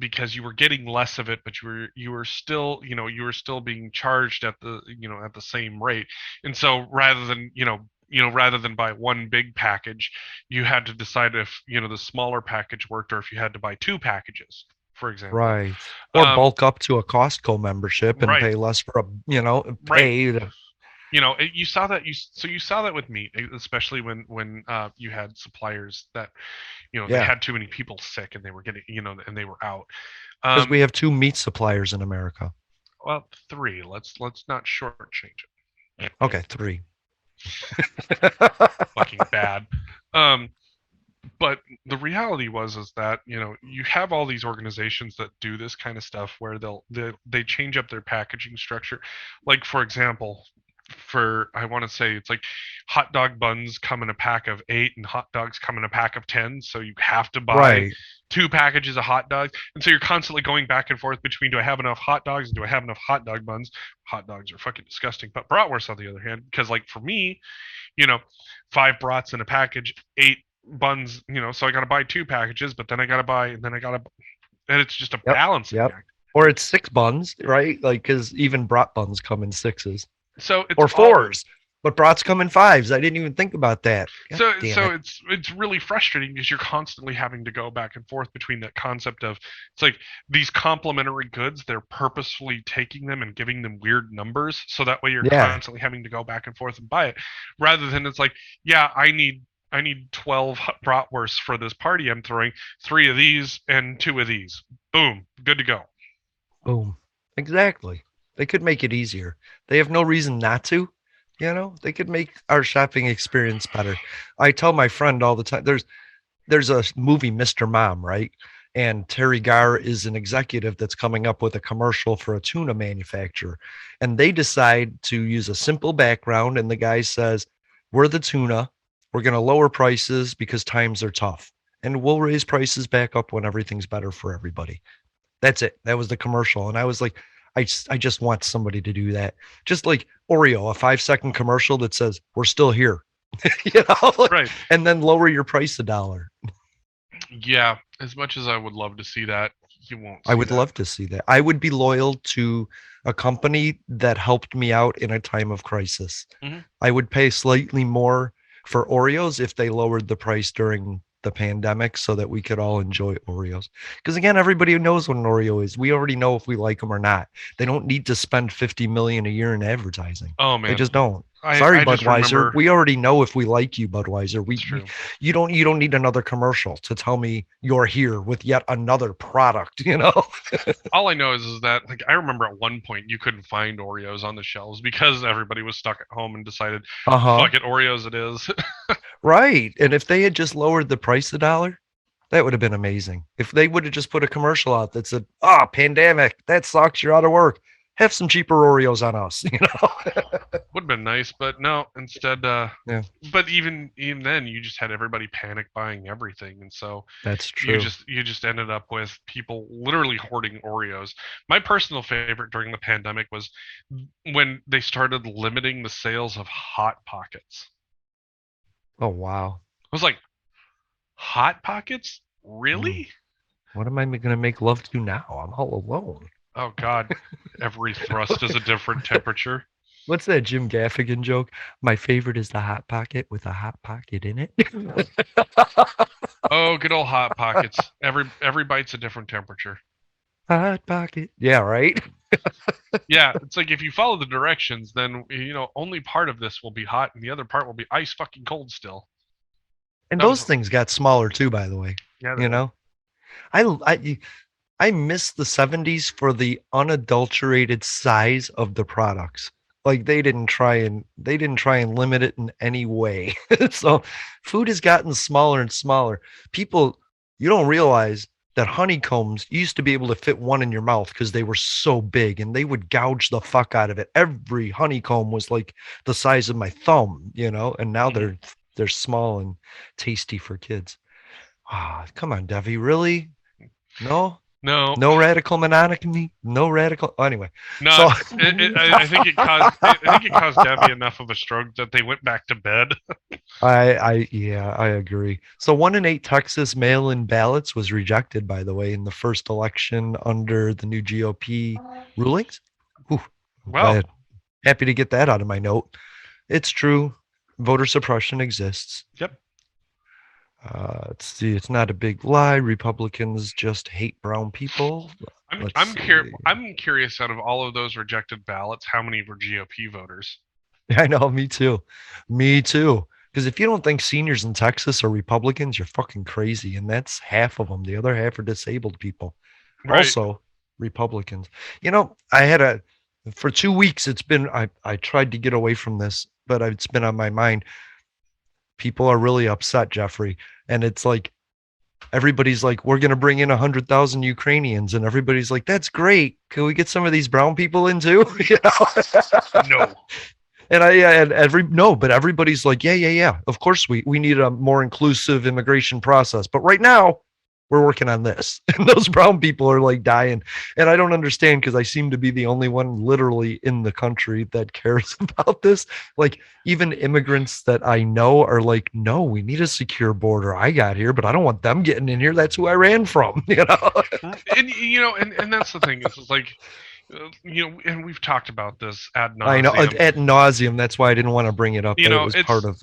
Because you were getting less of it, but you were still being charged at the at the same rate. And so rather than buy one big package, you had to decide if the smaller package worked or if you had to buy 2 packages, for example. Right. Or bulk up to a Costco membership and pay less for You saw that you saw that with meat, especially when you had suppliers that they had too many people sick and they were getting and they were out. Because we have 2 meat suppliers in America. Well, 3. Let's not shortchange it. Okay, 3. Fucking bad. But the reality is that you have all these organizations that do this kind of stuff where they change up their packaging structure. Like, for example, I want to say it's like hot dog buns come in a pack of 8 and hot dogs come in a pack of 10, so you have to buy 2 packages of hot dogs, and so you're constantly going back and forth between, do I have enough hot dogs and do I have enough hot dog buns? Hot dogs are fucking disgusting. But bratwurst, on the other hand, because like for me, 5 brats in a package, 8 buns, so I got to buy 2 packages, but then I got to buy, and it's just a balancing act. Or it's 6 buns, right? Like, because even brat buns come in 6s. So it's or 4s, but brats come in 5s. I didn't even think about that. It's really frustrating because you're constantly having to go back and forth between that concept of, it's like these complementary goods, they're purposefully taking them and giving them weird numbers, so that way you're constantly having to go back and forth and buy it, rather than it's like, I need 12 bratwursts for this party I'm throwing, 3 of these and 2 of these. Boom, good to go. Boom. Exactly. They could make it easier. They have no reason not to. They could make our shopping experience better. I tell my friend all the time, there's a movie, Mr. Mom, right? And Terry Garr is an executive that's coming up with a commercial for a tuna manufacturer. And they decide to use a simple background. And the guy says, we're the tuna. We're going to lower prices because times are tough. And we'll raise prices back up when everything's better for everybody. That's it. That was the commercial. And I was like, I just want somebody to do that. Just like Oreo, a 5-second commercial that says, we're still here, right. And then lower your price $1. Yeah. As much as I would love to see that, you won't. I would love to see that. I would be loyal to a company that helped me out in a time of crisis. Mm-hmm. I would pay slightly more for Oreos if they lowered the price during the pandemic so that we could all enjoy Oreos. Because again, everybody knows what an Oreo is. We already know if we like them or not. They don't need to spend $50 million a year in advertising. Oh man, they just don't. Sorry, Budweiser. We already know if we like you, Budweiser. You don't need another commercial to tell me you're here with yet another product. All I know is that, like, I remember at one point you couldn't find Oreos on the shelves because everybody was stuck at home and decided, fuck it, Oreos it is. Right. And if they had just lowered the price $1, that would have been amazing. If they would have just put a commercial out that said, pandemic, that sucks, you're out of work. Have some cheaper Oreos on us, Would have been nice, but no. Instead, But even then, you just had everybody panic buying everything, and so that's true. You just ended up with people literally hoarding Oreos. My personal favorite during the pandemic was when they started limiting the sales of Hot Pockets. Oh wow! I was like, Hot Pockets, really? What am I going to make love to now? I'm all alone. Oh God! Every thrust is a different temperature. What's that Jim Gaffigan joke? My favorite is the Hot Pocket with a hot pocket in it. Oh, good old Hot Pockets. Every bite's a different temperature. Hot Pocket. Yeah, right. Yeah, it's like if you follow the directions, then only part of this will be hot, and the other part will be ice fucking cold still. And those things got smaller too, by the way. Yeah, I miss the 70s for the unadulterated size of the products. Like they didn't try and limit it in any way. So food has gotten smaller and smaller. People, you don't realize that honeycombs used to be able to fit one in your mouth because they were so big and they would gouge the fuck out of it. Every honeycomb was like the size of my thumb, and now they're small and tasty for kids. Come on, Devi, really? No radical monogamy, no radical. Anyway, no. So, I think it caused Debbie enough of a stroke that they went back to bed. I agree. So 1 in 8 Texas mail-in ballots was rejected, by the way, in the first election under the new GOP rulings. Well, happy to get that out of my note. It's true. Voter suppression exists. Yep. Let's see. It's not a big lie. Republicans just hate brown people. I'm curious. Out of all of those rejected ballots, how many were GOP voters? I know, me too. Me too. Because if you don't think seniors in Texas are Republicans, you're fucking crazy. And that's half of them. The other half are disabled people. Right. Also, Republicans. You know, I had for 2 weeks, it's been, I tried to get away from this, but it's been on my mind. People are really upset, Jeffrey. And it's like, everybody's like, we're going to bring in 100,000 Ukrainians. And everybody's like, that's great. Can we get some of these brown people in too? You know? No. But everybody's like, yeah. Of course, we need a more inclusive immigration process. But right now, we're working on this. And those brown people are like dying. And I don't understand because I seem to be the only one literally in the country that cares about this. Like even immigrants that I know are like, no, we need a secure border. I got here, but I don't want them getting in here. That's who I ran from, you know? And that's the thing. It's like, and we've talked about this ad nauseum. I know, ad nauseum. That's why I didn't want to bring it up. It was part of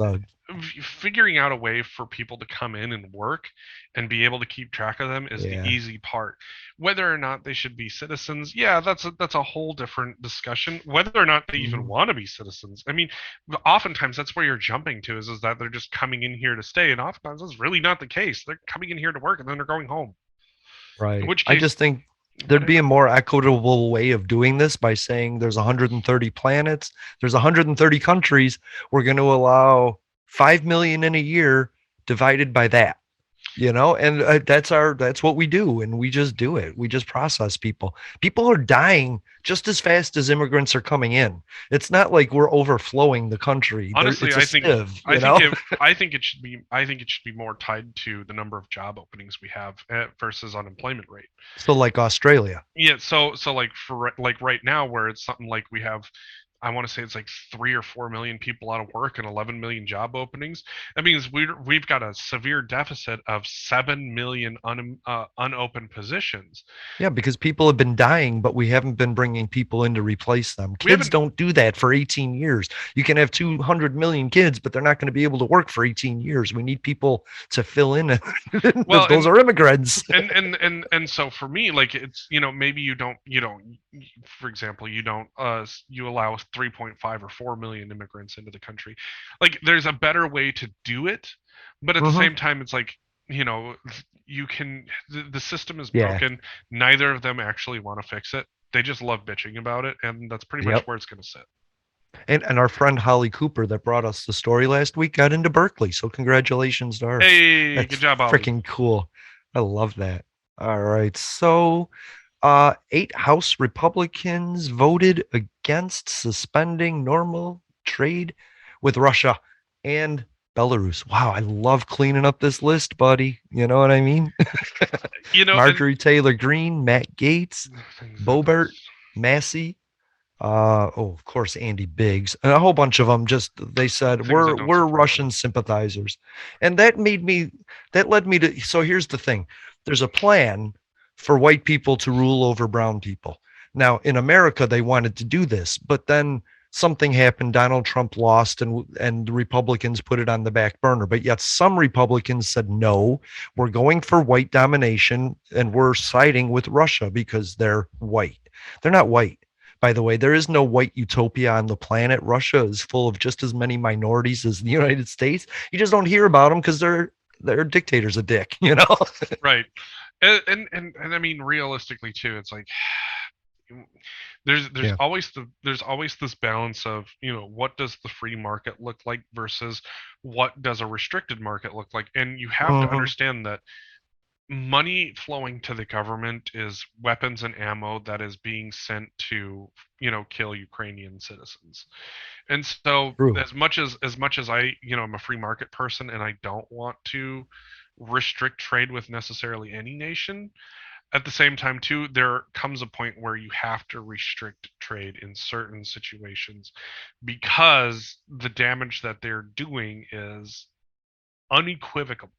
figuring out a way for people to come in and work and be able to keep track of them is the easy part. Whether or not they should be citizens, that's a whole different discussion. Whether or not they even want to be citizens. I mean, oftentimes that's where you're jumping to is that they're just coming in here to stay, and oftentimes that's really not the case. They're coming in here to work and then they're going home. Right. In which case, I just think there'd be a more equitable way of doing this by saying there's 130 planets, there's 130 countries. We're going to allow 5 million in a year divided by that, you know, and that's what we do. And we just do it. We just process people. People are dying just as fast as immigrants are coming in. It's not like we're overflowing the country. Honestly, I think it should be more tied to the number of job openings we have versus unemployment rate. So like Australia. Yeah. So like right now where it's something like we have, I want to say it's like 3 or 4 million people out of work and 11 million job openings. That means we've got a severe deficit of 7 million unopened positions. Yeah, because people have been dying, but we haven't been bringing people in to replace them. Kids don't do that for 18 years. You can have 200 million kids, but they're not going to be able to work for 18 years. We need people to fill in. Well, those are immigrants. And so for me, like it's, maybe you don't, for example, you allow 3.5 or 4 million immigrants into the country. Like there's a better way to do it, but at the same time it's like, you can, the system is broken. Neither of them actually want to fix it. They just love bitching about it, and that's pretty much where it's going to sit. And our friend Holly Cooper that brought us the story last week got into Berkeley, so congratulations to her. Hey, that's good job, Holly. Freaking cool. I love that. All right, so 8 House Republicans voted against suspending normal trade with Russia and Belarus. Wow, I love cleaning up this list, buddy. You know what I mean? Marjorie Taylor Greene, Matt Gaetz, Boebert, Massey, of course, Andy Biggs, and a whole bunch of them. They said we're Russian sympathizers, and that led me to. So here's the thing: there's a plan for white people to rule over brown people. Now, in America, they wanted to do this, but then something happened. Donald Trump lost, and the Republicans put it on the back burner. But yet some Republicans said, no, we're going for white domination, and we're siding with Russia because they're white. They're not white. By the way, there is no white utopia on the planet. Russia is full of just as many minorities as the United States. You just don't hear about them because their dictator's a dick, Right. And I mean, realistically too, it's like there's always this balance of, what does the free market look like versus what does a restricted market look like? And you have to understand that money flowing to the government is weapons and ammo that is being sent to, kill Ukrainian citizens. And so as much as I, I'm a free market person and I don't want to restrict trade with necessarily any nation, at the same time too, there comes a point where you have to restrict trade in certain situations because the damage that they're doing is unequivocal.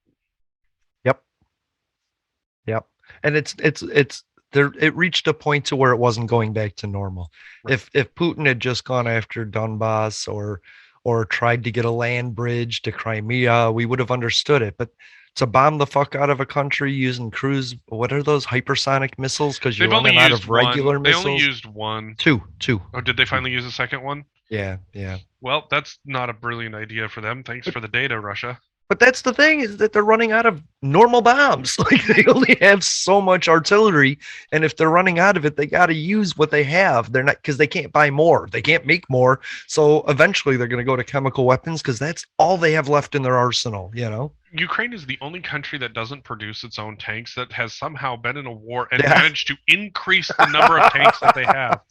Yep. And it reached a point to where it wasn't going back to normal. Right. If Putin had just gone after Donbass or tried to get a land bridge to Crimea, we would have understood it. But to bomb the fuck out of a country using cruz, what are those hypersonic missiles? Because you're running out of regular missiles. They only used one. Two. Oh, did they finally use a second one? Yeah. Well, that's not a brilliant idea for them. Thanks for the data, Russia. But that's the thing, is that they're running out of normal bombs. Like, they only have so much artillery, and if they're running out of it, they got to use what they have. They're not, because they can't buy more. They can't make more. So eventually they're going to go to chemical weapons, because that's all they have left in their arsenal, you know? Ukraine is the only country that doesn't produce its own tanks that has somehow been in a war and managed to increase the number of tanks that they have.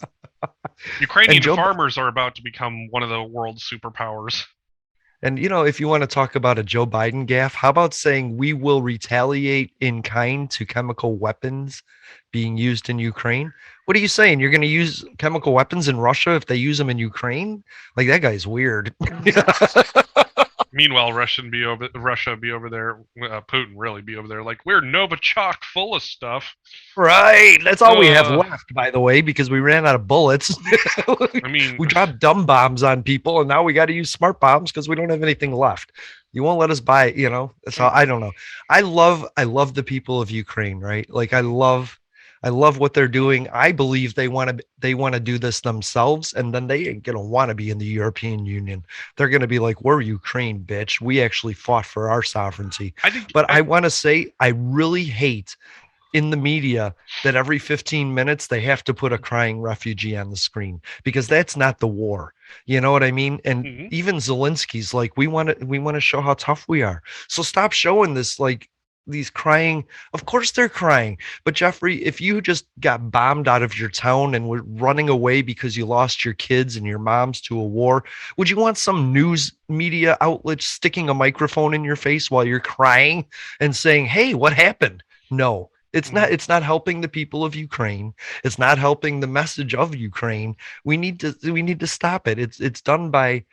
Ukrainian farmers are about to become one of the world's superpowers. And, you know, if you want to talk about a Joe Biden gaffe, how about saying we will retaliate in kind to chemical weapons being used in Ukraine? What are you saying? You're going to use chemical weapons in Russia if they use them in Ukraine? Like, that guy's weird. Meanwhile, Russia be over there. Putin really be over there. Like, we're Novichok full of stuff. Right. That's all we have left, by the way, because we ran out of bullets. I mean, we dropped dumb bombs on people, and now we got to use smart bombs because we don't have anything left. You won't let us buy, you know. So I don't know. I love the people of Ukraine, right? Like, I love what they're doing. I believe they want to do this themselves, and then they ain't gonna want to be in the European Union. They're gonna be like, we're Ukraine, bitch. We actually fought for our sovereignty. I want to say, I really hate in the media that every 15 minutes they have to put a crying refugee on the screen, because that's not the war. You know what I mean? And even Zelensky's like, we want to show how tough we are. So stop showing this, like, these crying. Of course they're crying. But Jeffrey, if you just got bombed out of your town and were running away because you lost your kids and your moms to a war, would you want some news media outlet sticking a microphone in your face while you're crying and saying, hey, what happened? No. It's not helping the people of Ukraine. It's not helping the message of Ukraine. We need to stop it. It's done by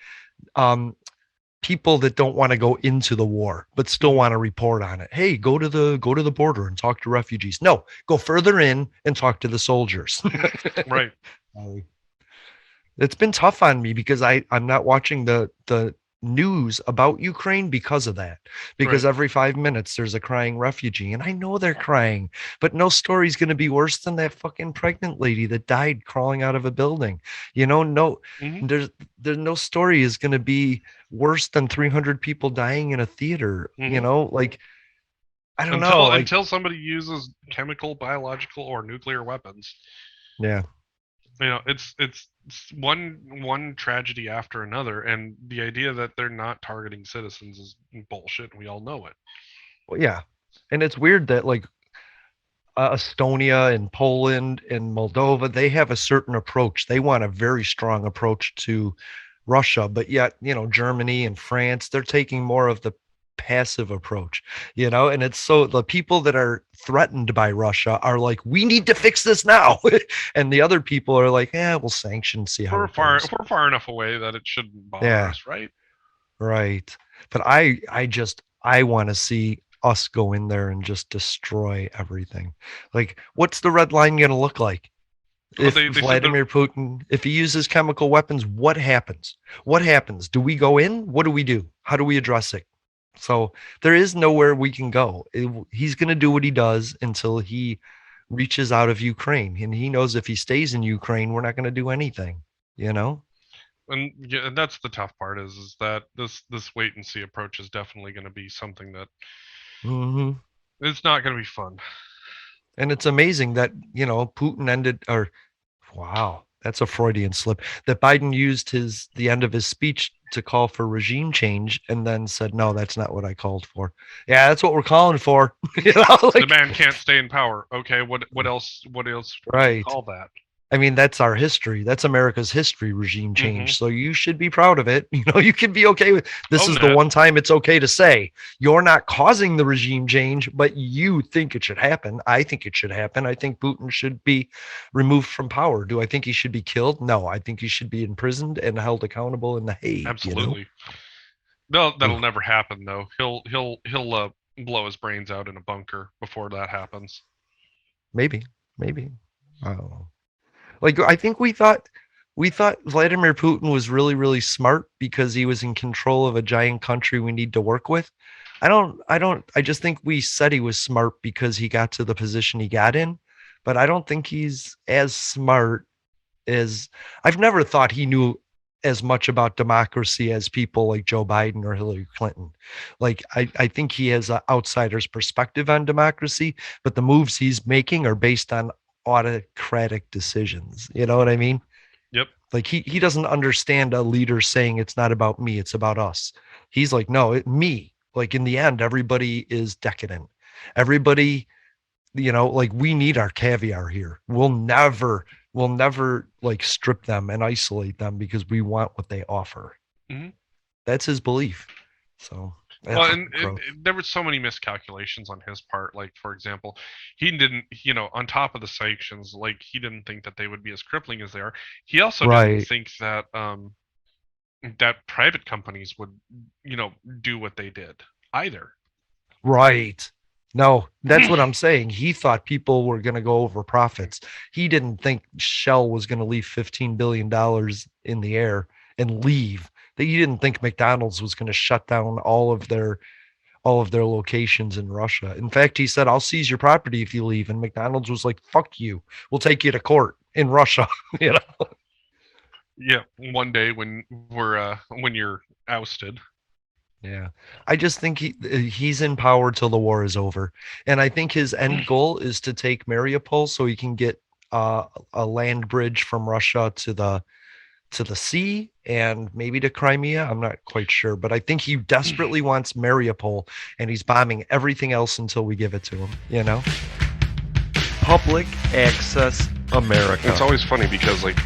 people that don't want to go into the war but still want to report on it. Hey, go to the border and talk to refugees. No, go further in and talk to the soldiers. Right. It's been tough on me because I'm not watching the news about Ukraine because of that. Because every 5 minutes there's a crying refugee, and I know they're crying, but no story's going to be worse than that fucking pregnant lady that died crawling out of a building. You know, there's no story is going to be worse than 300 people dying in a theater. You know, like, I don't know. Until somebody uses chemical, biological, or nuclear weapons. Yeah. You know, it's one tragedy after another, and the idea that they're not targeting citizens is bullshit, and we all know it. Well, yeah, and it's weird that, like, Estonia and Poland and Moldova, they have a certain approach. They want a very strong approach to Russia, but yet, you know, Germany and France, they're taking more of the passive approach, you know. And it's so the people that are threatened by Russia are like, we need to fix this now. And the other people are like, we'll sanction, see how we're far enough away that it shouldn't bother us, right? But I want to see us go in there and just destroy everything. Like, what's the red line gonna look like? If Vladimir Putin, if he uses chemical weapons, what happens? Do we go in? What do we do? How do we address it? So there is nowhere we can go. He's going to do what he does until he reaches out of Ukraine. And he knows if he stays in Ukraine, we're not going to do anything, you know? And yeah, and that's the tough part is that this wait and see approach is definitely going to be something that it's not going to be fun. And it's amazing that, you know, Putin wow, that's a Freudian slip, that Biden used the end of his speech to call for regime change and then said, no, that's not what I called for. Yeah, that's what we're calling for. You know, like, the man can't stay in power. Okay, what else right. Call that? I mean, that's our history. That's America's history, regime change. So you should be proud of it. You know, you can be okay with this. The one time it's okay to say you're not causing the regime change, but you think it should happen. I think it should happen. I think Putin should be removed from power. Do I think he should be killed? No, I think he should be imprisoned and held accountable in The Hague. Absolutely. No, that'll never happen though. He'll blow his brains out in a bunker before that happens. Maybe. Oh. Like, I think we thought Vladimir Putin was really, really smart because he was in control of a giant country we need to work with. I just think we said he was smart because he got to the position he got in, but I don't think he's as smart as I've never thought he knew as much about democracy as people like Joe Biden or Hillary Clinton. Like, I think he has an outsider's perspective on democracy, but the moves he's making are based on autocratic decisions. You know what I mean? Yep. Like he doesn't understand a leader saying it's not about me, it's about us. He's like, no, me. Like in the end, everybody is decadent. Everybody, like we need our caviar here. We'll never like strip them and isolate them because we want what they offer. Mm-hmm. That's his belief. So well, and there were so many miscalculations on his part. Like, for example, he didn't, on top of the sanctions, like he didn't think that they would be as crippling as they are. He also didn't think that that private companies would, do what they did either. Right. No, that's what I'm saying. He thought people were going to go over profits. He didn't think Shell was going to leave $15 billion in the air and leave. He didn't think McDonald's was going to shut down all of their locations in Russia. In fact, he said, I'll seize your property if you leave. And McDonald's was like, fuck you. We'll take you to court in Russia. Yeah. One day when you're ousted. Yeah. I just think he's in power till the war is over. And I think his end goal is to take Mariupol so he can get a land bridge from Russia to the sea and maybe to Crimea. I'm not quite sure, but I think he desperately wants Mariupol, and he's bombing everything else until we give it to him, Public Access America. It's always funny because, like,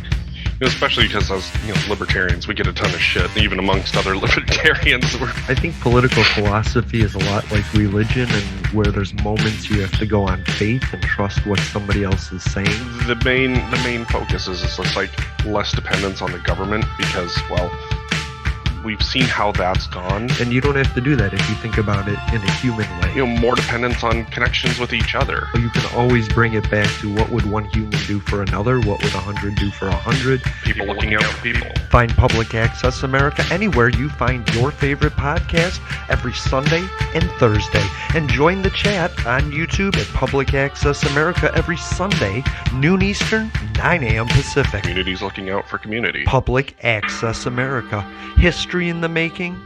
especially because as libertarians, we get a ton of shit, even amongst other libertarians. I think political philosophy is a lot like religion, and where there's moments you have to go on faith and trust what somebody else is saying. The main focus is just like less dependence on the government because, well, we've seen how that's gone. And you don't have to do that if you think about it in a human way. More dependence on connections with each other. You can always bring it back to what would one human do for another? What would 100 do for 100? People looking out for people. Find Public Access America anywhere you find your favorite podcast every Sunday and Thursday. And join the chat on YouTube at Public Access America every Sunday, noon Eastern, 9 a.m. Pacific. Communities looking out for community. Public Access America. History in the making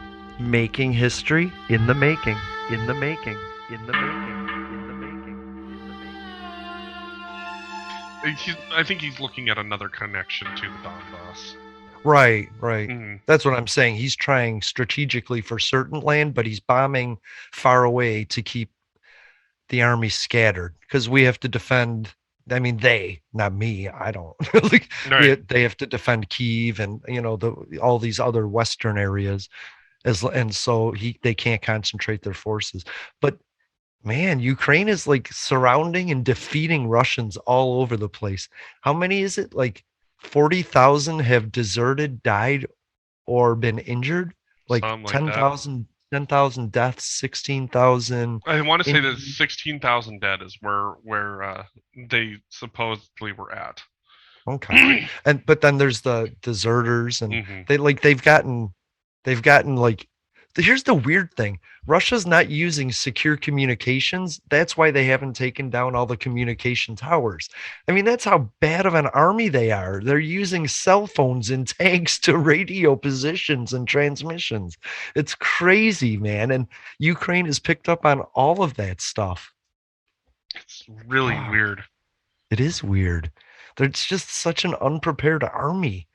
history in the making, in the making, in the making, in the making, in the making. I think he's looking at another connection to the Donbass. Right. Mm-hmm. That's what I'm saying. He's trying strategically for certain land, but he's bombing far away to keep the army scattered because we have to defend. I mean, not me. I don't. They have to defend Kyiv and all these other Western areas, and so they can't concentrate their forces. But man, Ukraine is like surrounding and defeating Russians all over the place. How many is it? Like 40,000 have deserted, died, or been injured. Like 10,000. 10,000 deaths, 16,000. I want to say that 16,000 dead is where they supposedly were at. Okay, but then there's the deserters, and they've gotten like. Here's the weird thing: Russia's not using secure communications. That's why they haven't taken down all the communication towers. I mean, that's how bad of an army they are. They're using cell phones and tanks to radio positions and transmissions. It's crazy, man. And Ukraine has picked up on all of that stuff. It's really weird. It is weird. There's just such an unprepared army.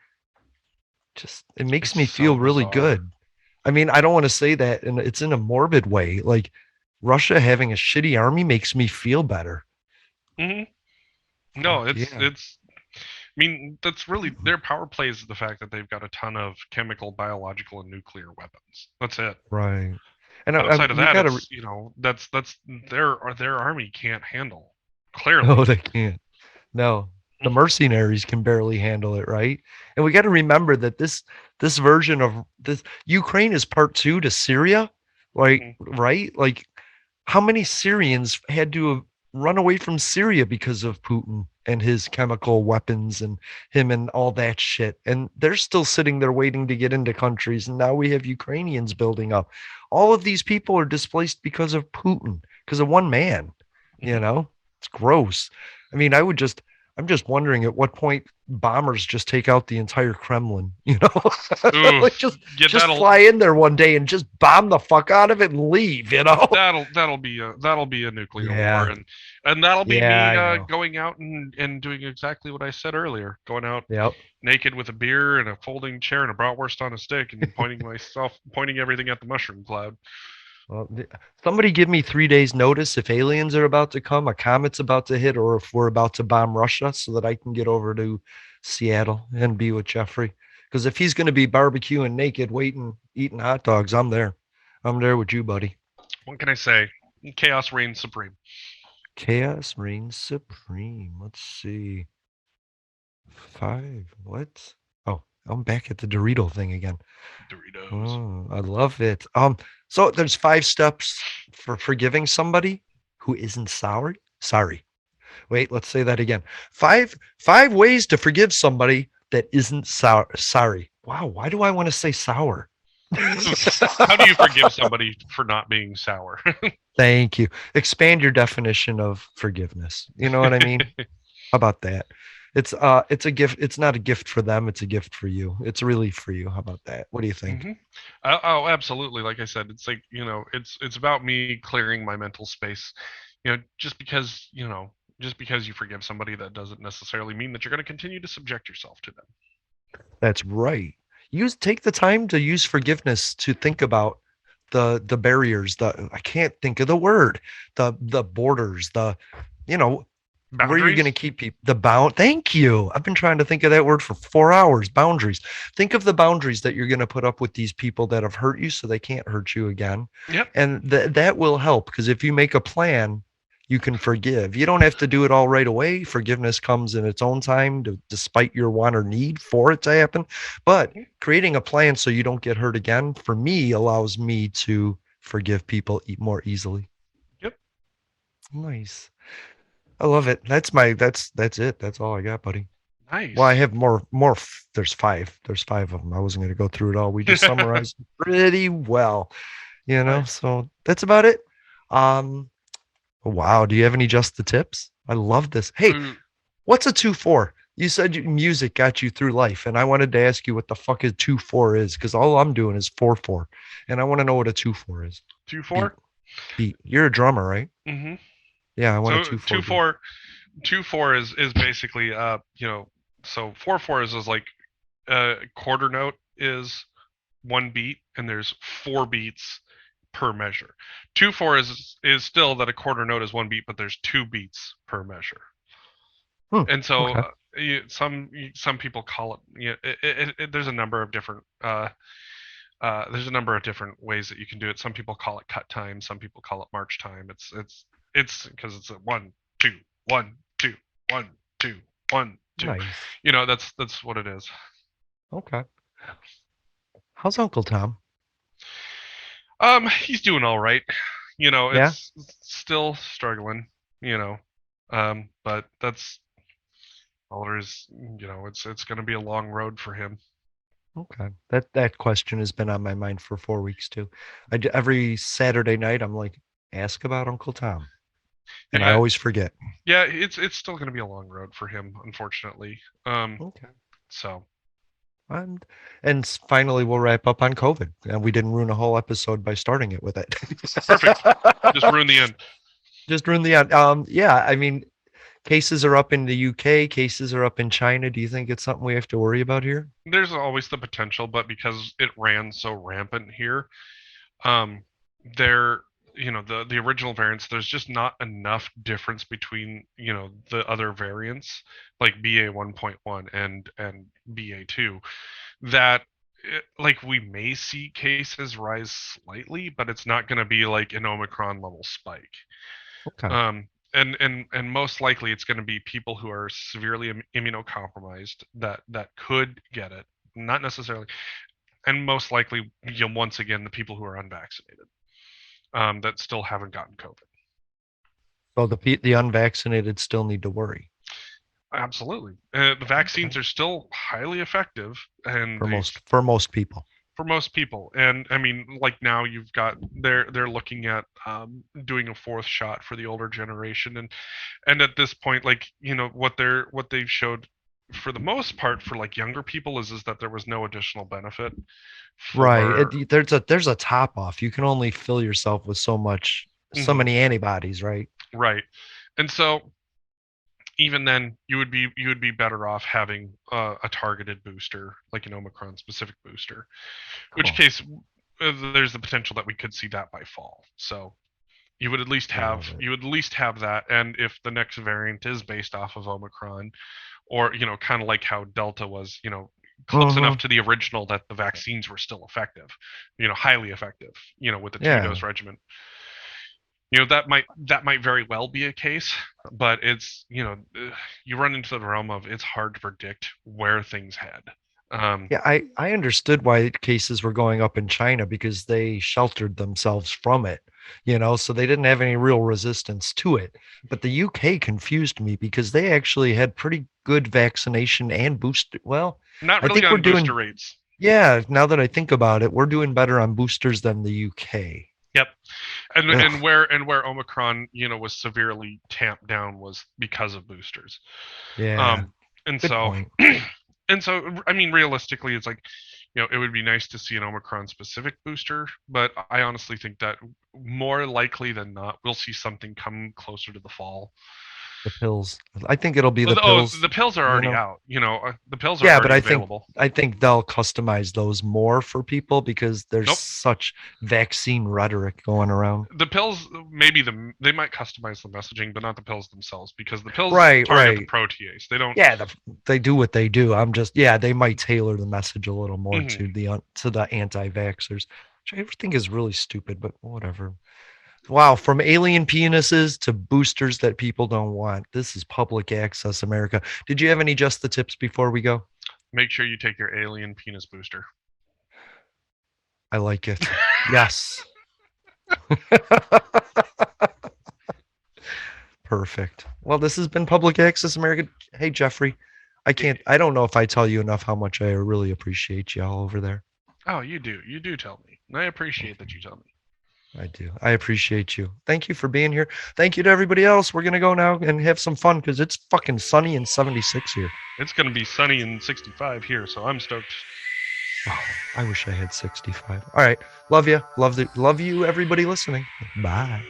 It makes me feel really good. I mean, I don't want to say that, and it's in a morbid way. Like, Russia having a shitty army makes me feel better. Mm-hmm. No, it's. I mean, that's really their power play is the fact that they've got a ton of chemical, biological, and nuclear weapons. That's it. Right. And outside of that, that's their army can't handle. Clearly, no, they can't. No, the mercenaries can barely handle it, right? And we got to remember that this version of this Ukraine is part 2 to Syria, right? Like, how many Syrians had to run away from Syria because of Putin and his chemical weapons and him and all that shit? And they're still sitting there waiting to get into countries. And now we have Ukrainians building up. All of these people are displaced because of Putin, because of one man. It's gross. I mean, I'm just wondering at what point bombers just take out the entire Kremlin, Ooh, like just fly in there one day and just bomb the fuck out of it and leave, That'll be a nuclear war, and that'll be me going out and doing exactly what I said earlier, going out naked with a beer and a folding chair and a bratwurst on a stick and pointing everything at the mushroom cloud. Well, somebody give me 3 days notice if aliens are about to come, a comet's about to hit, or if we're about to bomb Russia, so that I can get over to Seattle and be with Jeffrey. Because if he's going to be barbecuing naked, eating hot dogs, I'm there. I'm there with you, buddy. What can I say? Chaos reigns supreme. Chaos reigns supreme. Let's see. 5. What? Oh, I'm back at the Dorito thing again. Doritos. Oh, I love it. So there's 5 steps for forgiving somebody who isn't sorry. Wait, let's say that again. 5 ways to forgive somebody that isn't sorry. Wow, why do I want to say sour? How do you forgive somebody for not being sour? Thank you. Expand your definition of forgiveness. You know what I mean? How about that? It's a gift. It's not a gift for them. It's a gift for you. It's really for you. How about that? What do you think? Mm-hmm. Oh, absolutely. Like I said, it's like, it's about me clearing my mental space. Just because you forgive somebody, that doesn't necessarily mean that you're going to continue to subject yourself to them. That's right. Take the time to use forgiveness to think about the barriers, I can't think of the word, the borders, Boundaries? where you're going to keep people, thank you. I've been trying to think of that word for 4 hours. Boundaries. Think of the boundaries that you're going to put up with these people that have hurt you so they can't hurt you again. Yep. And that will help, because if you make a plan, you can forgive. You don't have to do it all right away. Forgiveness comes in its own time, despite your want or need for it to happen. But creating a plan so you don't get hurt again, for me, allows me to forgive people more easily. Yep. Nice. I love it. That's it. That's all I got, buddy. Nice. Well, I have more. There's 5. There's 5 of them. I wasn't going to go through it all. We just summarized pretty well, Nice. So that's about it. Wow. Do you have any just the tips? I love this. Hey, what's a 2-4? You said music got you through life, and I wanted to ask you what the fuck a 2-4 is, because all I'm doing is 4-4, and I want to know what a 2-4 is. 2-4? Beat. You're a drummer, right? Mm-hmm. Yeah, I want a 2-4. 2-4 is basically so 4-4 is like quarter note is 1 beat, and there's 4 beats per measure. 2-4 is still that a quarter note is 1 beat, but there's 2 beats per measure. And so some people call it, there's a number of different ways that you can do it. Some people call it cut time, some people call it march time. It's because it's a 1 2 1 2 1 2 1 2. Nice. That's what it is. Okay. How's Uncle Tom? He's doing all right. It's still struggling, but that's all there is. It's going to be a long road for him. Okay. That question has been on my mind for 4 weeks too. Every Saturday night, I'm like, ask about Uncle Tom. And I always forget. Yeah, it's still going to be a long road for him, unfortunately. Okay. So. And finally, we'll wrap up on COVID. And we didn't ruin a whole episode by starting it with it. Perfect. Just ruin the end. Just ruin the end. Yeah, I mean, cases are up in the UK. Cases are up in China. Do you think it's something we have to worry about here? There's always the potential, but because it ran so rampant here, the original variants, there's just not enough difference between the other variants like BA 1.1 and BA 2 that we may see cases rise slightly, but it's not going to be like an Omicron level spike. Okay. And most likely it's going to be people who are severely immunocompromised that could get it, not necessarily, and most likely once again the people who are unvaccinated. That still haven't gotten COVID. So the unvaccinated still need to worry. Absolutely. The vaccines are still highly effective, and for most people. for most people. And I mean, like now you've got they're looking at doing a fourth shot for the older generation, and at this point, like, you know, what they've showed for the most part for like younger people is that there was no additional benefit. Right. There's a top off. You can only fill yourself with so many antibodies, right? Right. And so even then you would be better off having a targeted booster, like an Omicron specific booster. Cool. Which case there's the potential that we could see that by fall. So you would at least have that. And if the next variant is based off of Omicron, or, you know, kind of like how Delta was, you know, close enough to the original that the vaccines were still effective, you know, highly effective, you know, with the 2-dose regimen. You know, that might very well be a case, but it's, you know, you run into the realm of it's hard to predict where things head. I understood why cases were going up in China, because they sheltered themselves from it, you know, so they didn't have any real resistance to it. But the UK confused me because they actually had pretty good vaccination and booster. Well, not really on booster rates. Yeah, now that I think about it, we're doing better on boosters than the UK. Yep. And where Omicron, you know, was severely tamped down was because of boosters. Yeah. And so and so, I mean, realistically, it's like, you know, it would be nice to see an Omicron specific booster, but I honestly think that more likely than not, we'll see something come closer to the fall. The pills. I think it'll be the pills. The pills are already out. You know, the pills are already available. I think they'll customize those more for people because there's such vaccine rhetoric going around. The pills, they might customize the messaging, but not the pills themselves, because the pills target the protease. They don't. Yeah, they do what they do. They might tailor the message a little more to the anti-vaxxers, which I think is really stupid, but whatever. Wow, from alien penises to boosters that people don't want. This is public access America. Did you have any just the tips before we go? Make sure you take your alien penis booster. I like it. Yes. Perfect. Well, this has been Public Access America. Hey, Jeffrey, I don't know if I tell you enough how much I really appreciate y'all over there. Oh, you do. You do tell me. And I appreciate that you tell me. I do. I appreciate you. Thank you for being here. Thank you to everybody else. We're going to go now and have some fun because it's fucking sunny and 76 here. It's going to be sunny and 65 here, so I'm stoked. Oh, I wish I had 65. All right. Love you. Love you, everybody listening. Bye.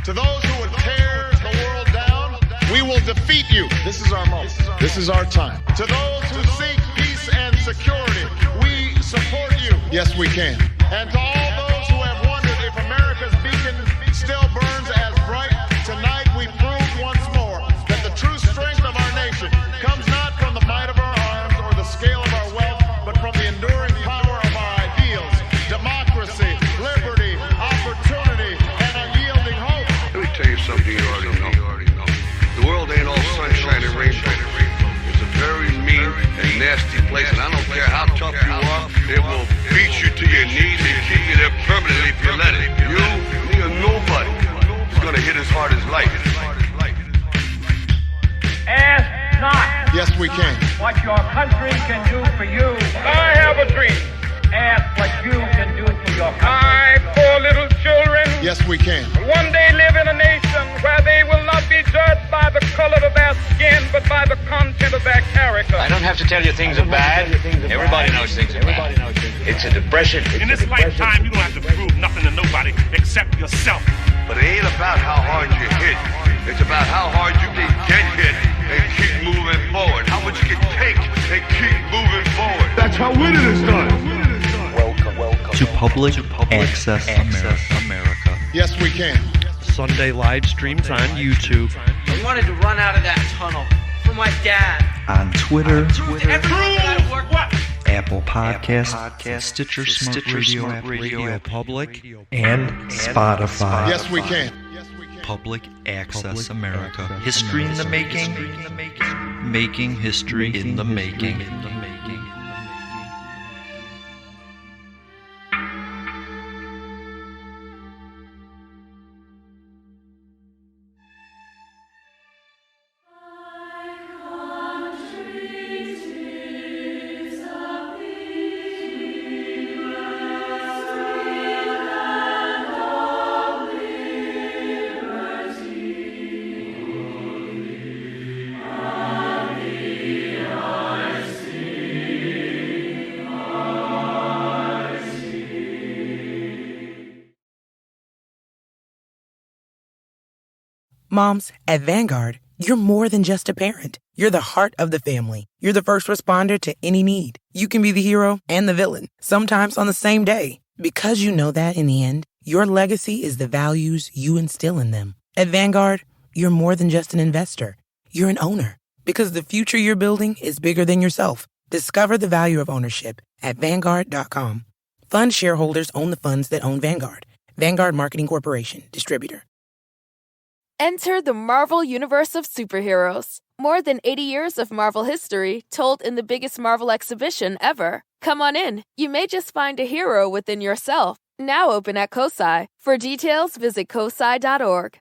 To those who would tear the world down, we will defeat you. This is our moment. This is our time. To those who seek peace and security, we support you. Yes, we can. And to all those who have wondered if America's beacon still burns as bright, tonight we prove once more that the true strength of our nation comes not from the might of our arms or the scale of our wealth, but from the enduring power of our ideals, democracy, liberty, opportunity, and unyielding hope. Let me tell you something you already know. The world ain't all sunshine and rainbow. It's a very mean and nasty place, and I don't care how tough you are, it will beat you to your knees and keep you there permanently if you let it. You, me, or nobody is gonna hit as hard as life. Ask not. Yes, we can. What your country can do for you. I have a dream. Ask what you can do for your country. I, poor little children. Yes, we can. One day live in a nation where they will not be judged by the color of their skin, but by the content of their character. I don't have to tell you things are bad. Everybody knows things are bad. It's a depression. In this lifetime, you don't have to prove nothing to nobody except yourself. But it ain't about how hard you hit. It's about how hard you can get hit and keep moving forward. How much you can take and keep moving forward. That's how winning is done. Welcome to Public Access America. Yes, we can. Sunday live streams on YouTube. I wanted to run out of that tunnel for my dad. On Twitter. What? Apple Podcasts, Stitcher Smart Radio Public, and Spotify. Yes, we can. Public Access America. History in the making. Making history in the making. Moms, at Vanguard, you're more than just a parent. You're the heart of the family. You're the first responder to any need. You can be the hero and the villain, sometimes on the same day. Because you know that in the end, your legacy is the values you instill in them. At Vanguard, you're more than just an investor. You're an owner. Because the future you're building is bigger than yourself. Discover the value of ownership at Vanguard.com. Fund shareholders own the funds that own Vanguard. Vanguard Marketing Corporation, distributor. Enter the Marvel Universe of Superheroes. More than 80 years of Marvel history told in the biggest Marvel exhibition ever. Come on in. You may just find a hero within yourself. Now open at COSI. For details, visit COSI.org.